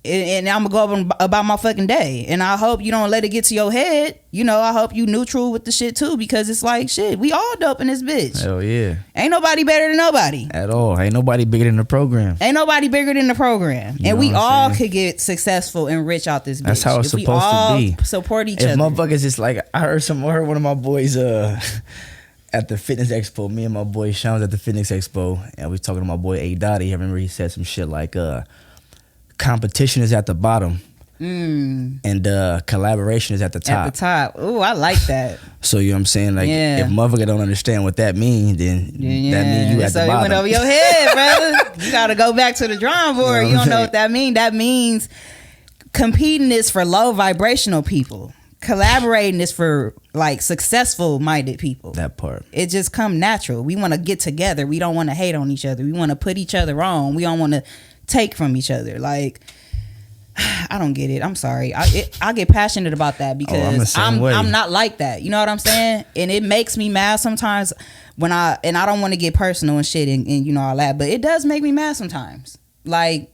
And I'm gonna go about my fucking day. And I hope you don't let it get to your head. I hope you neutral with the shit too, because it's like, shit, we all dope in this bitch. Hell yeah. Ain't nobody better than nobody. At all. Ain't nobody bigger than the program. Ain't nobody bigger than the program. And we all could get successful and rich out this bitch. That's how it's supposed to be. Support each other. If motherfuckers just like, I heard one of my boys at the fitness expo. Me and my boy Sean was at the fitness expo, and we was talking to my boy A Dottie. I remember he said some shit like, competition is at the bottom, and collaboration is at the top. At the top. Ooh, I like that. So you know what I'm saying? Like, if motherfucker don't understand what that means, then that means you at the bottom. So it went over your head, brother. You got to go back to the drawing board. You don't know what that means. That means competing is for low vibrational people. Collaborating is for like successful minded people. That part. It just come natural. We want to get together. We don't want to hate on each other. We want to put each other on. We don't want to take from each other. Like, I don't get it. I'm sorry. I get passionate about that because I'm not like that. You know what I'm saying? And it makes me mad sometimes when I don't want to get personal and shit and all that, but it does make me mad sometimes. Like,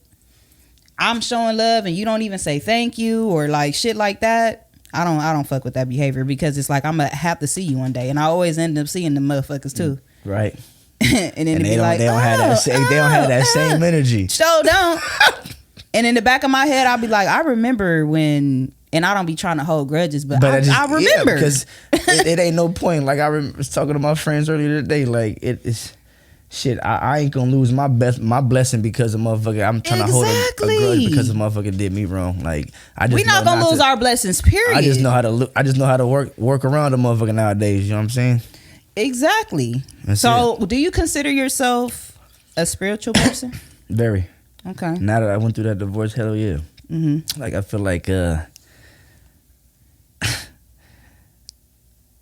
I'm showing love and you don't even say thank you or like shit like that. I don't fuck with that behavior because it's like I'm gonna have to see you one day, and I always end up seeing the motherfuckers too. Right. and then they don't have that same energy. So don't. And in the back of my head, I'll be like, I remember when, and I don't be trying to hold grudges, but I remember. Yeah, because it ain't no point. Like, I was talking to my friends earlier today, like, it's shit, I ain't gonna lose my blessing because of motherfucker. I'm trying to hold a grudge because a motherfucker did me wrong. Like, we not gonna lose our blessings. Period. I just know how to work around a motherfucker nowadays. You know what I'm saying? Exactly. So, do you consider yourself a spiritual person? Very. Okay. Now that I went through that divorce, hell yeah. Mm-hmm. Like, I feel like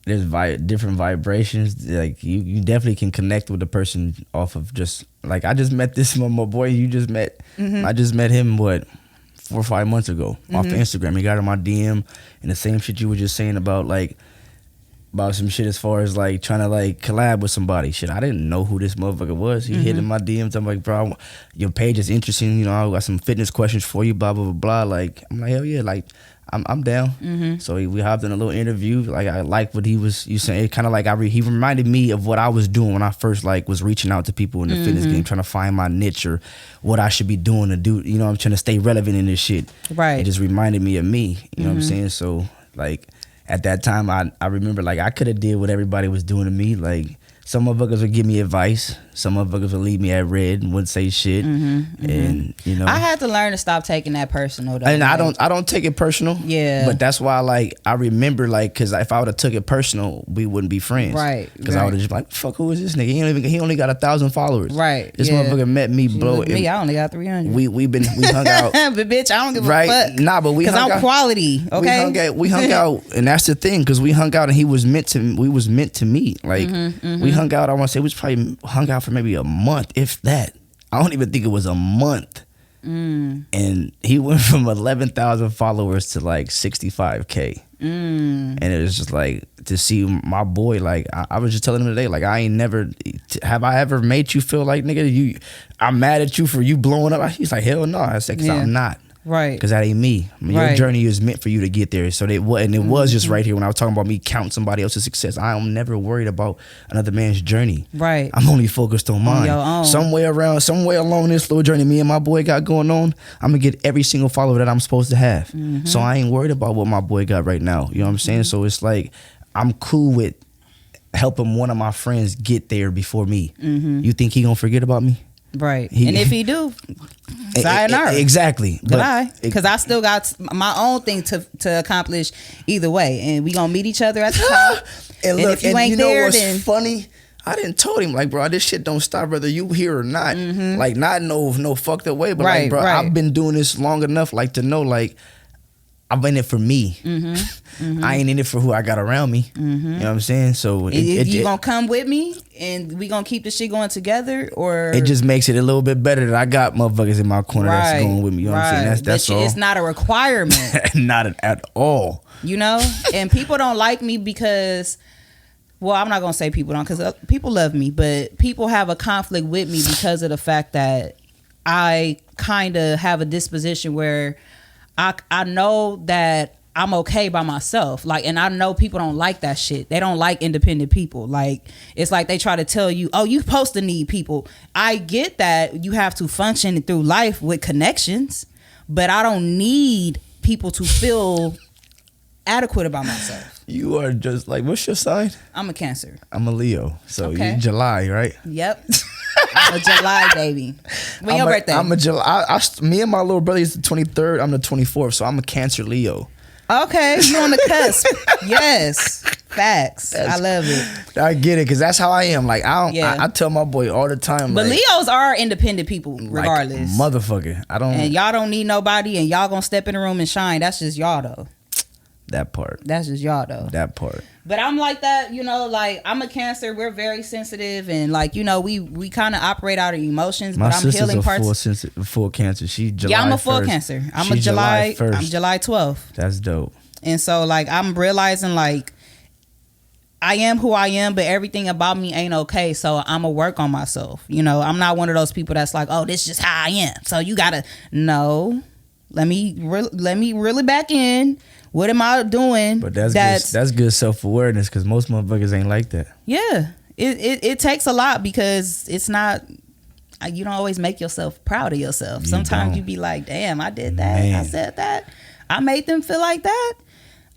there's different vibrations. Like, you definitely can connect with the person off of just, like, I just met my boy you just met. Mm-hmm. I just met him, 4 or 5 months ago off of Instagram. He got in my DM, and the same shit you were just saying about, like, about some shit as far as like trying to like collab with somebody. Shit, I didn't know who this motherfucker was. He hit in my DMs. I'm like, bro, your page is interesting. You know, I got some fitness questions for you. Blah blah blah blah. Like, I'm like, hell yeah, like I'm down. So we hopped in a little interview. Like, I like what he was saying. It kind of like he reminded me of what I was doing when I first like was reaching out to people in the fitness game, trying to find my niche or what I should be doing to do. You know, I'm trying to stay relevant in this shit. Right. It just reminded me of me. You know what I'm saying? So like at that time, I remember like I could have did what everybody was doing to me. Like, some motherfuckers would give me advice. Some motherfuckers would leave me at red and wouldn't say shit. And you know, I had to learn to stop taking that personal. Though, and I don't take it personal. Yeah, but that's why like I remember like because if I would have took it personal, we wouldn't be friends. Right. Because I would have just like, fuck, who is this nigga? He only got 1,000 followers. Right. This motherfucker met me, bro. Me, I only got 300. We hung out. But bitch, I don't give a right? fuck. Nah, but we hung out. Because I'm quality. Okay. We hung out, and that's the thing. Because we hung out, and we was meant to meet. Like we hung out. I want to say we was probably hung out for maybe a month, if that. I don't even think it was a month. And he went from 11,000 followers to like 65K. And it was just like to see my boy. Like I was just telling him today, like I ain't never have I ever made you feel like nigga I'm mad at you for you blowing up. He's like, hell no. I said, because I'm not. Right. Because that ain't me. I mean, your journey is meant for you to get there. So it was just right here when I was talking about me counting somebody else's success. I'm never worried about another man's journey. Right. I'm only focused on mine. Your own. Somewhere along this little journey me and my boy got going on, I'm gonna get every single follower that I'm supposed to have. So I ain't worried about what my boy got right now. You know what I'm saying? So it's like I'm cool with helping one of my friends get there before me. You think he gonna forget about me? Right. And if he do, sayonara. Exactly. Goodbye. Because I still got my own thing to accomplish either way. And we going to meet each other at the top. And look, if you ain't there, what's funny? I didn't told him, like, bro, this shit don't stop whether you here or not. Like, not no fucked up way, but like, bro, I've been doing this long enough, like, to know, like, I'm in it for me. I ain't in it for who I got around me. You know what I'm saying? So you gonna come with me and we gonna keep this shit going together, or it just makes it a little bit better that I got motherfuckers in my corner that's going with me. You know what I'm saying? That's all. It's not a requirement. Not at all. You know? And people don't like me because, well, I'm not gonna say people don't, because people love me, but people have a conflict with me because of the fact that I kind of have a disposition where I know that I'm okay by myself. Like, and I know people don't like that shit. They don't like independent people. Like, it's like they try to tell you, oh, you supposed to need people. I get that you have to function through life with connections, but I don't need people to feel adequate about myself. You are just like, what's your sign? I'm a Cancer. I'm a Leo. So you're July, right? Yep. I'm a July baby. When your birthday? I'm a July. Me and my little brother is the 23rd. I'm the 24th. So I'm a Cancer Leo. Okay, you on the cusp. Yes, facts. I love it. I get it, because that's how I am. Like, I tell my boy all the time. But like, Leos are independent people, regardless. Like, motherfucker. And y'all don't need nobody, and y'all gonna step in the room and shine. That's just y'all though. That part. That's just y'all though. That part. But I'm like that, you know, like I'm a Cancer. We're very sensitive, and like, you know, we kind of operate out of emotions. My but I'm healing parts. Full Cancer. She July. Yeah, I'm a full 1st. Cancer. I'm a July 1st. I'm July 12th. That's dope. And so like I'm realizing like I am who I am, but everything about me ain't okay. So I'm gonna work on myself. You know, I'm not one of those people that's like, oh, this is just how I am. So you gotta let me really back in. What am I doing? But that's good self-awareness, because most motherfuckers ain't like that. Yeah. It takes a lot, because it's not, you don't always make yourself proud of yourself. Sometimes you be like, damn, I did that. Man. I said that. I made them feel like that.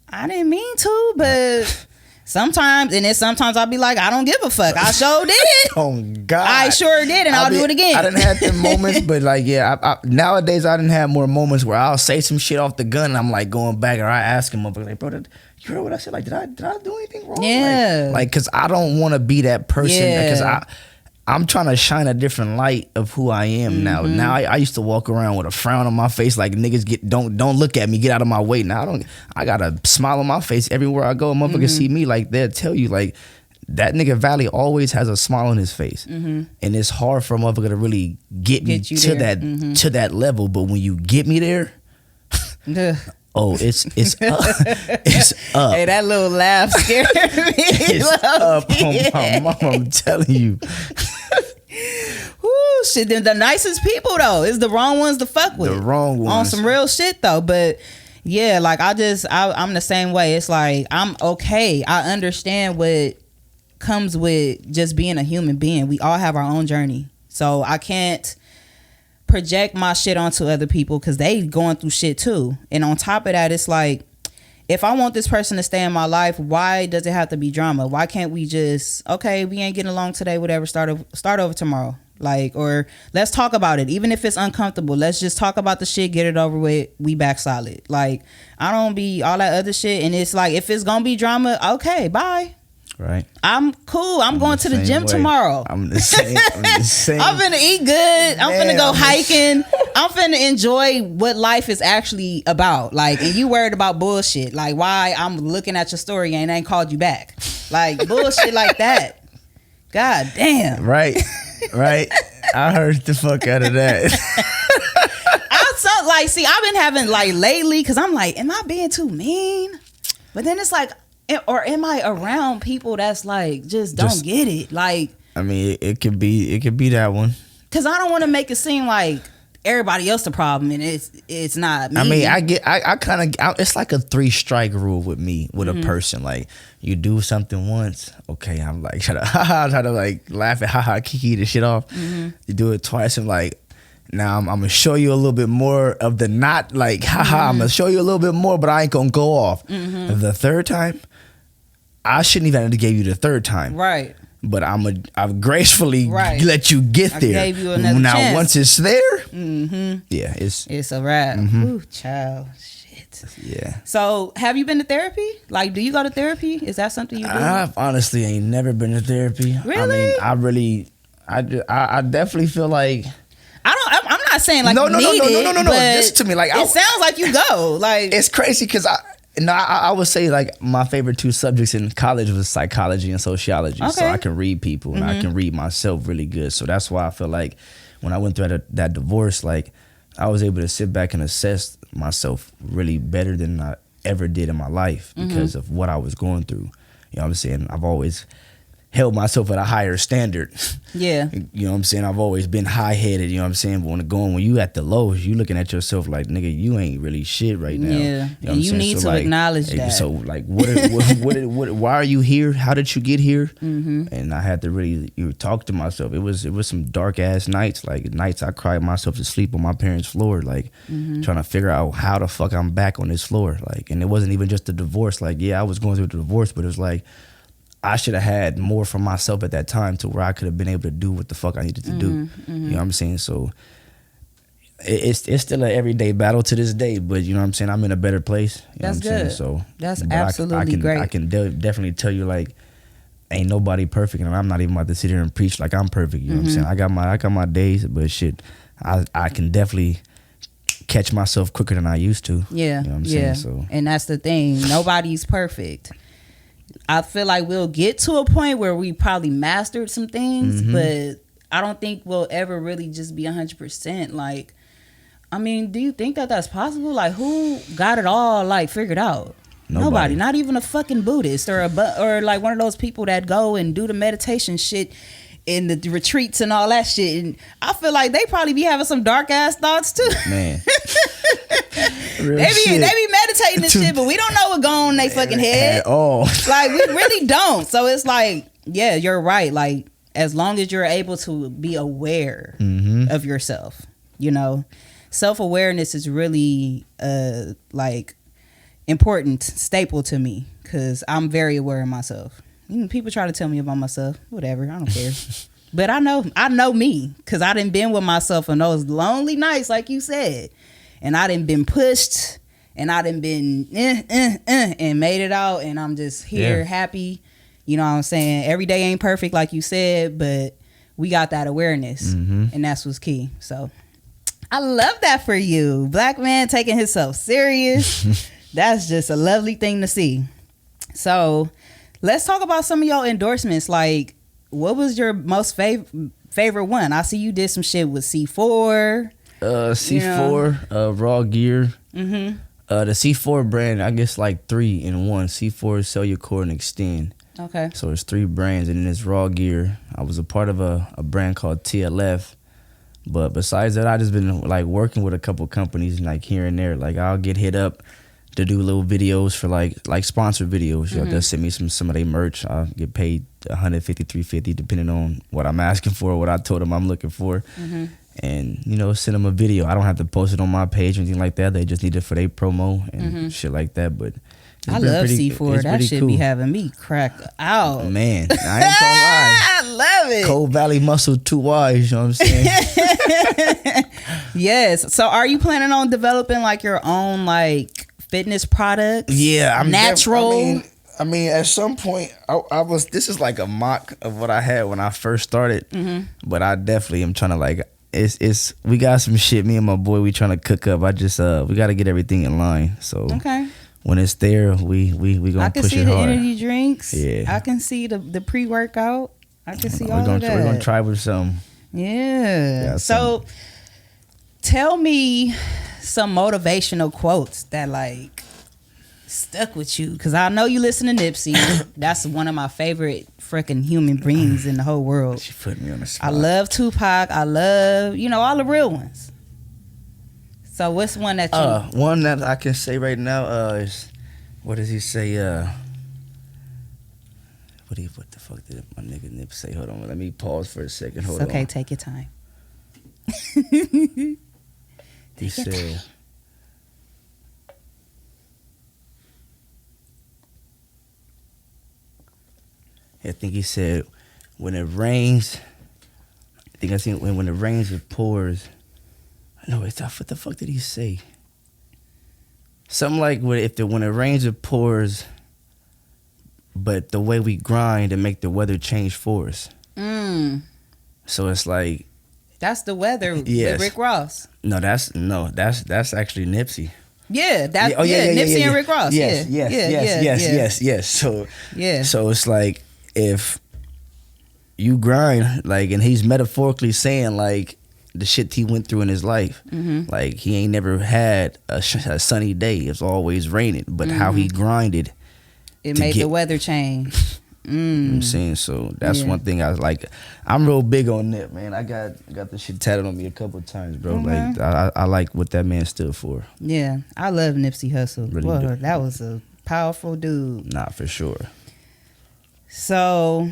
I didn't mean to, but sometimes I'll be like, I don't give a fuck. I sure did. Oh God, I sure did, and I'll do it again. I didn't have them moments, but like, yeah, nowadays I didn't have more moments where I'll say some shit off the gun, and I'm like going back, or I ask him, like, bro, you heard what I said? Like, did I do anything wrong? Yeah, like, cause I don't want to be that person, because I'm trying to shine a different light of who I am now. Now I used to walk around with a frown on my face, like, niggas don't look at me, get out of my way. Now I got a smile on my face everywhere I go. A motherfucker see me, like, they'll tell you, like, that nigga Valley always has a smile on his face, and it's hard for a motherfucker to really get me to that level. But when you get me there, Oh, it's up. It's up. Hey, that little laugh scared me. It's up on my mama, I'm telling you. Woo, shit, they're the nicest people though. It's the wrong ones to fuck with. The wrong ones. On some real shit though. But yeah, like I'm the same way. It's like I'm okay. I understand what comes with just being a human being. We all have our own journey. So I can't project my shit onto other people because they going through shit too. And on top of that, it's like, if I want this person to stay in my life, why does it have to be drama? Why can't we just, okay, we ain't getting along today, whatever, start over tomorrow? Like, or let's talk about it. Even if it's uncomfortable, let's just talk about the shit, get it over with, we back solid. Like, I don't be all that other shit. And it's like, if it's gonna be drama, okay, bye. Right. I'm cool. I'm going to the gym tomorrow. I'm the same. I'm finna eat good. I'm finna go hiking. I'm finna enjoy what life is actually about. Like, and you worried about bullshit. Like, why I'm looking at your story and ain't called you back. Like, bullshit like that. God damn. Right. I heard the fuck out of that. I've been having like lately, because I'm like, am I being too mean? But then it's like, or am I around people that's like just don't get it? Like, I mean, it could be that one. Because I don't want to make it seem like everybody else the problem and it's not me. I mean, I kind of, it's like a 3-strike rule with me, with a person. Like, you do something once, okay, I'm like try to like laugh at kiki the shit off. You do it twice, I'm like, now I'm gonna show you a little bit more of the not like I'm gonna show you a little bit more, but I ain't gonna go off. The third time, I shouldn't even have gave you the third time. Right. But I've gracefully let you get there. I gave you another chance. Once it's there, yeah, it's a wrap. Ooh, child, shit. Yeah. So, have you been to therapy? Like, do you go to therapy? Is that something you do? I've honestly ain't never been to therapy. Really? I mean, I definitely feel like I'm not saying like no. But Listen to me, like it sounds like you go. Like, it's crazy because I would say like my favorite 2 subjects in college was psychology and sociology. Okay. So I can read people and I can read myself really good. So that's why I feel like when I went through that divorce, like I was able to sit back and assess myself really better than I ever did in my life because of what I was going through. You know what I'm saying? I've always held myself at a higher standard. Yeah. You know what I'm saying? I've always been high-headed, you know what I'm saying? But when you at the lowest, you looking at yourself like, nigga, you ain't really shit right now. Yeah. You know and you need to acknowledge that. So like, what why are you here? How did you get here? And I had to really talk to myself. It was some dark-ass nights, like nights I cried myself to sleep on my parents' floor, like trying to figure out how the fuck I'm back on this floor. Like, and it wasn't even just a divorce. Like, yeah, I was going through the divorce, but it was like, I should have had more for myself at that time to where I could have been able to do what the fuck I needed to do. You know what I'm saying? So it's still an everyday battle to this day, but you know what I'm saying? I'm in a better place. You That's know what I'm good. saying? So that's absolutely great. I can definitely tell you like, ain't nobody perfect, and I'm not even about to sit here and preach like I'm perfect. You know what I'm saying? I got my days, but shit, I can definitely catch myself quicker than I used to. Yeah, you know what I'm saying? So, and that's the thing. Nobody's perfect. I feel like we'll get to a point where we probably mastered some things, but I don't think we'll ever really just be 100%. Like, I mean, do you think that that's possible? Like, who got it all like figured out? Nobody. Not even a fucking Buddhist or like one of those people that go and do the meditation shit in the retreats and all that shit. And I feel like they probably be having some dark ass thoughts too. Man. They be meditating and shit, but we don't know what going on in they fucking head at all. Like, we really don't. So it's like, yeah, you're right. Like, as long as you're able to be aware of yourself, you know, self-awareness is really like important staple to me because I'm very aware of myself. People try to tell me about myself, whatever, I don't care. But I know me because I done been with myself on those lonely nights, like you said. And I done been pushed, and I done been and made it out, and I'm just here happy. You know what I'm saying? Every day ain't perfect, like you said, but we got that awareness, and that's what's key. So I love that for you. Black man taking himself serious. That's just a lovely thing to see. So let's talk about some of your endorsements. Like, what was your most favorite one? I see you did some shit with C4. C4, Raw Gear. The C4 brand, I guess like 3 in 1. C4 Sell Your Core and Extend. Okay. So it's 3 brands, and then it's Raw Gear. I was a part of a brand called TLF. But besides that, I just been like working with a couple companies like here and there. Like I'll get hit up to do little videos for like sponsored videos. You know, they'll send me some of their merch. I'll get paid $150, $350 depending on what I'm asking for, what I told them I'm looking for. And, you know, send them a video. I don't have to post it on my page or anything like that. They just need it for their promo and shit like that. But I love C4. That shit be having me cracked out. Man, I ain't gonna lie. I love it. Cold Valley Muscle 2 Y's, you know what I'm saying? Yes. So are you planning on developing like your own like fitness products? Yeah. I'm natural. I mean, at some point, I was. This is like a mock of what I had when I first started. But I definitely am trying to like. It's we got some shit. Me and my boy, we trying to cook up. I just we got to get everything in line. So okay. When it's there, we gonna push it hard. I can see the energy drinks. Yeah. I can see the pre-workout. I can see all of that. We're gonna try with some. Yeah. So tell me some motivational quotes that like stuck with you, because I know you listen to Nipsey. That's one of my favorite freaking human beings in the whole world. She put me on the spot. I love Tupac. I love, all the real ones. So what's one that you... One that I can say right now is, what does he say? What the fuck did my nigga Nip say? Hold on, let me pause for a second. Hold on. Okay, take your time. He said... I think he said, when it rains, when it rains, it pours. No, what the fuck did he say? Something like, when it rains, it pours, but the way we grind and make the weather change for us. So it's like... That's the weather with Rick Ross. No, that's actually Nipsey. Yeah, Nipsey and Rick Ross. Yes. So it's like, if you grind, like, and he's metaphorically saying like the shit he went through in his life, like he ain't never had a sunny day. It's always raining, but how he grinded, it made the weather change. You know what I'm saying? So that's one thing I was like. I'm real big on Nip, man. I got the shit tatted on me a couple of times, bro. Like I like what that man stood for. Yeah, I love Nipsey Hussle. Really Whoa, that was a powerful dude. Nah, for sure. So,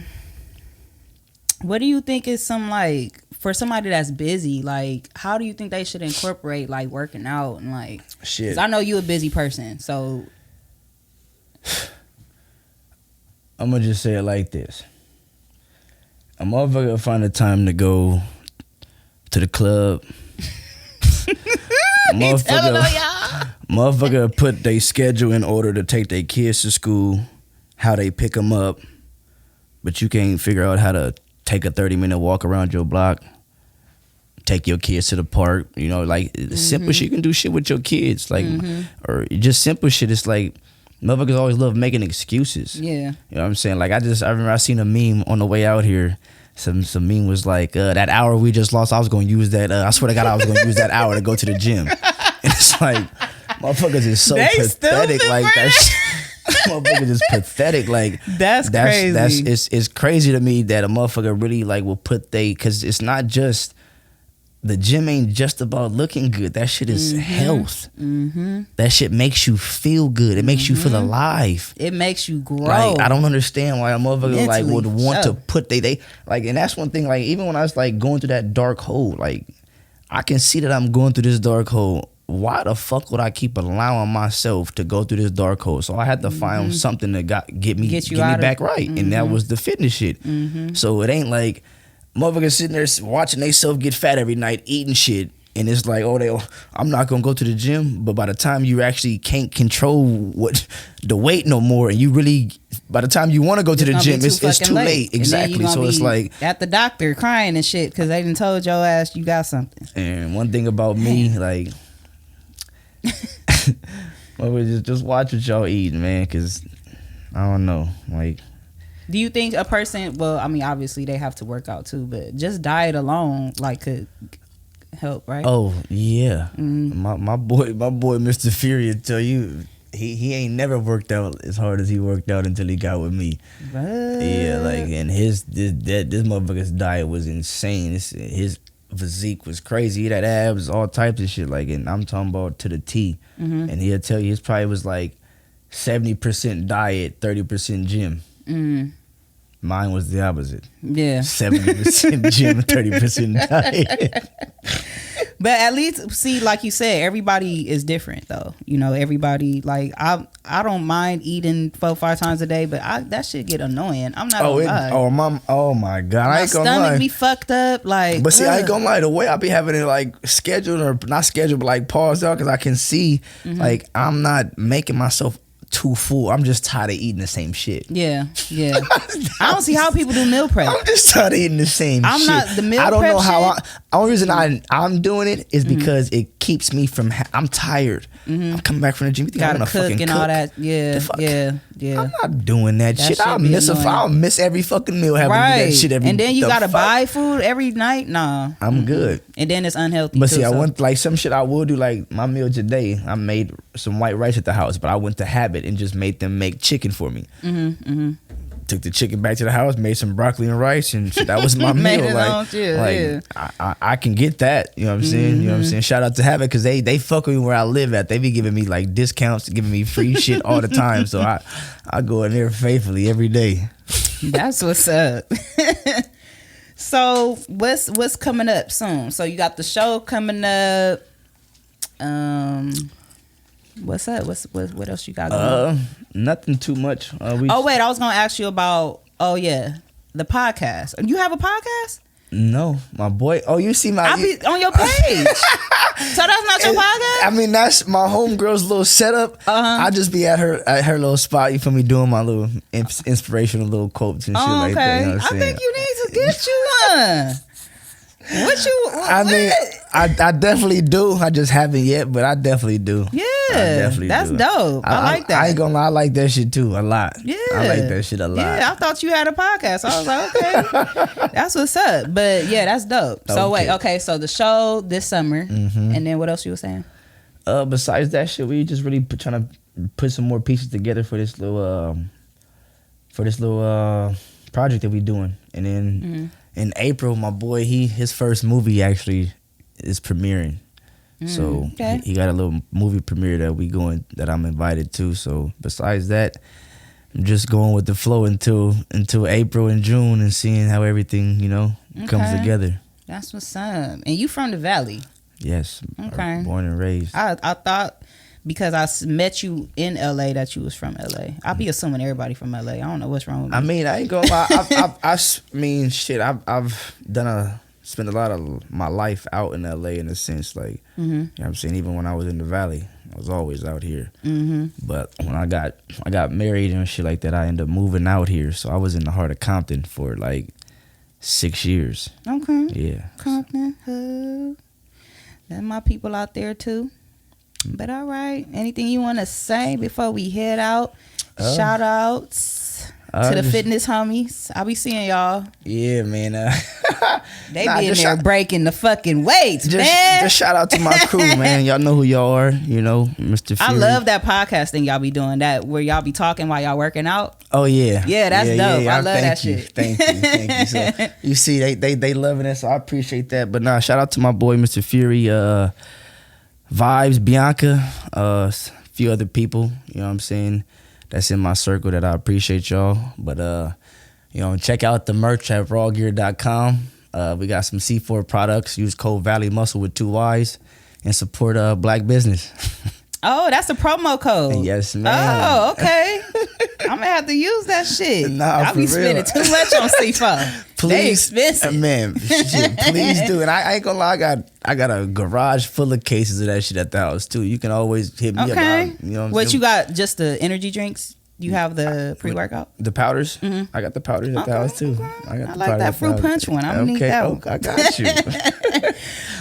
what do you think is some, like, for somebody that's busy, like, how do you think they should incorporate, like, working out and, like, shit? 'Cause I know you a busy person, so. I'm gonna just say it like this. A motherfucker find the time He to go to the club. Motherfucker put their schedule in order to take their kids to school, how they pick them up, but you can't figure out how to take a 30-minute walk around your block, take your kids to the park, like simple shit. You can do shit with your kids, like, or just simple shit. It's like, motherfuckers always love making excuses. Yeah. You know what I'm saying? Like, I remember I seen a meme on the way out here. Some meme was like, that hour we just lost, I was going to use that. I swear to God, I was going to use that hour to go to the gym. And it's like, motherfuckers is so pathetic. Like, that shit. Motherfuckers is pathetic. Like, that's crazy. It's crazy to me that a motherfucker really, like, will put because it's not just, the gym ain't just about looking good. That shit is health. That shit makes you feel good. It makes you feel alive. It makes you grow. Like, I don't understand why a motherfucker mentally, like, would want to put they like, and that's one thing, like, even when I was like going through that dark hole, like, I can see that I'm going through this dark hole. Why the fuck would I keep allowing myself to go through this dark hole? So I had to find something to get me back right. And that was the fitness shit. So it ain't like motherfuckers sitting there watching themselves get fat every night, eating shit, and it's like, I'm not gonna go to the gym. But by the time you actually can't control the weight no more, and you really, by the time you want to go to the gym, it's too late. Exactly. So it's like at the doctor crying and shit because they done told your ass you got something. And one thing about me, like, just watch what y'all eat, man, because I don't know, like. Do you think a person, well, I mean, obviously they have to work out too, but just diet alone, like, could help, right? Oh yeah, my boy, Mr. Fury, will tell you he ain't never worked out as hard as he worked out until he got with me. What? Yeah, like, and this motherfucker's diet was insane. His physique was crazy. He had abs, all types of shit. Like, and I'm talking about to the T. And he'll tell you his probably was like 70% diet, 30% gym. Mine was the opposite. Yeah. 70% gym, 30% diet. But at least, see, like you said, everybody is different, though. You know, everybody, like, I don't mind eating 4-5 times a day, but that shit get annoying. I'm not gonna lie. Oh my God. My I ain't gonna lie. stomach be fucked up, like. But see, I ain't gonna lie. The way I be having it, like, scheduled or not scheduled, but, like, paused out, because I can see, like, I'm not making myself too full. I'm just tired of eating the same shit. Yeah. I don't see how people do meal prep. I'm just tired of eating the same shit. I'm not the meal prep. I don't know how. Only reason I'm doing it is because it keeps me from. I'm tired. I'm coming back from the gym. You think Gotta I'm gonna cook fucking and cook? all that. Yeah. I'm not doing that shit. I'll miss every fucking meal. Having to do that shit every. And then you gotta buy food every night. Nah, I'm good. And then it's unhealthy. But see, I went like some shit I will do. Like my meal today, I made some white rice at the house, but I went to Habit and just made them make chicken for me. Took the chicken back to the house, made some broccoli and rice, and shit, that was my meal. I can get that. You know what I'm saying? You know what I'm saying? Shout out to Habit, because they fuck with me where I live at. They be giving me like discounts, giving me free shit all the time. So I go in there faithfully every day. That's what's up. So what's coming up soon? So you got the show coming up. What's up? What else you got going on? Nothing too much. I was gonna ask you about the podcast. You have a podcast? No, my boy. Oh, you see I'll be on your page. So that's not your podcast? I mean, that's my homegirl's little setup. I just be at her little spot. You feel me, doing my little inspirational little quotes and shit like that. You know what I'm saying? I think you need to get you one. I mean, I definitely do. I just haven't yet, but I definitely do. Yeah, that's dope. I like that. I ain't gonna lie, I like that shit too a lot. Yeah, I like that shit a lot. Yeah, I thought you had a podcast. I was like, okay, that's what's up. But yeah, that's dope. So so the show this summer, and then what else you were saying? Besides that shit, we just really trying to put some more pieces together for this little project that we doing, and then. In April, my boy, his first movie actually is premiering. So he got a little movie premiere that I'm invited to. So besides that, I'm just going with the flow until April and June and seeing how everything, comes together. That's what's up. And you from the Valley? Yes. Okay. Born and raised. I thought because I met you in LA that you was from LA. I be assuming everybody from LA. I don't know what's wrong with me. I mean, I ain't gonna lie. I've spent a lot of my life out in LA in a sense. Like, you know what I'm saying? Even when I was in the Valley, I was always out here. But when I got married and shit like that, I ended up moving out here. So I was in the heart of Compton for like 6 years. Okay. Yeah. Compton. There's my people out there too. But all right. Anything you want to say before we head out? Shout outs to the fitness homies. I'll be seeing y'all. Yeah, man. They be in there breaking the fucking weights, man. Just shout out to my crew, man. Y'all know who y'all are. Mr. Fury. I love that podcast thing y'all be doing, that where y'all be talking while y'all working out. Oh yeah. Yeah, that's dope. I love that shit. Thank you. So you see, they loving it, so I appreciate that. But shout out to my boy Mr. Fury, Vibes, Bianca, a few other people, you know what I'm saying, that's in my circle that I appreciate y'all. But check out the merch at rawgear.com. We got some C4 products. Use code Valleyy Muscle with 2 Y's and support black business. Oh, that's a promo code. Yes, ma'am. Oh, okay. I'm gonna have to use that shit. I'll be spending too much on C4. Please, they expensive, man. Shit, please do. And I ain't gonna lie, I got a garage full of cases of that shit at the house too. You can always hit me up. Okay. What you got? Just the energy drinks? You have the pre-workout? The powders? I got the powders at the house too. I like that fruit punch one. I'm gonna need that one. I got you.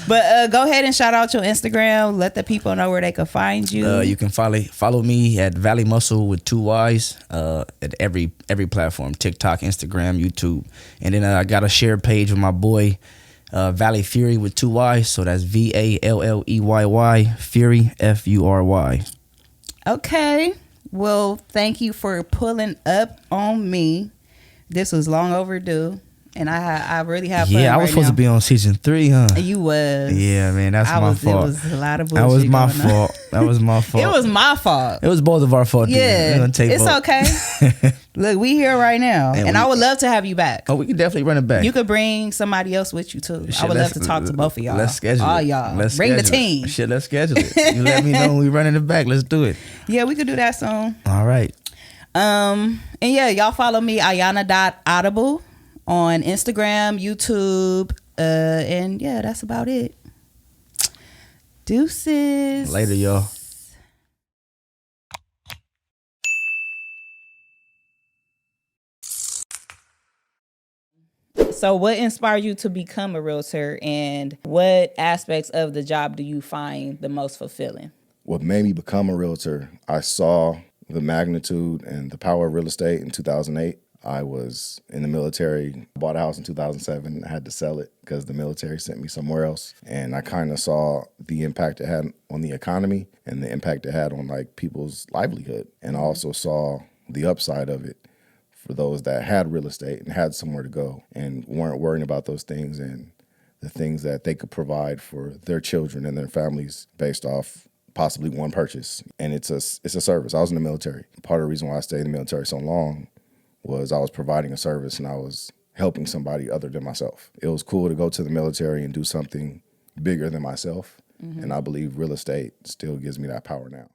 But go ahead and shout out your Instagram. Let the people know where they can find you. You can follow me at Valleyy Muscle with 2 Y's at every platform: TikTok, Instagram, YouTube, and then I got a share page with my boy Valley Fury with 2 Y's. So that's VALLEYY Fury FURY. Okay. Well, thank you for pulling up on me. This was long overdue. And I really have fun. Yeah, I was supposed to be on season 3, huh? You was. Yeah, man, that's my fault. It was a lot of bullshit. That was my fault. That was my fault. It was my fault. It was both of our fault. Yeah, it's okay. Look, we here right now, and I would love to have you back. Oh, we can definitely run it back. You could bring somebody else with you too. Shit, I would love to talk to both of y'all. Let's schedule all it. y'all. Let's bring the schedule team. It. Shit, let's schedule it. You let me know when we running it back. Let's do it. Yeah, we could do that soon. All right. And yeah, y'all follow me Ayana.Audible on Instagram, YouTube, and yeah, that's about it. Deuces. Later, y'all. So what inspired you to become a realtor, and what aspects of the job do you find the most fulfilling? What made me become a realtor, I saw the magnitude and the power of real estate in 2008. I was in the military, bought a house in 2007. I had to sell it because the military sent me somewhere else. And I kind of saw the impact it had on the economy and the impact it had on like people's livelihood. And I also saw the upside of it for those that had real estate and had somewhere to go and weren't worrying about those things and the things that they could provide for their children and their families based off possibly one purchase. And it's a service. I was in the military. Part of the reason why I stayed in the military so long was I was providing a service and I was helping somebody other than myself. It was cool to go to the military and do something bigger than myself. Mm-hmm. And I believe real estate still gives me that power now.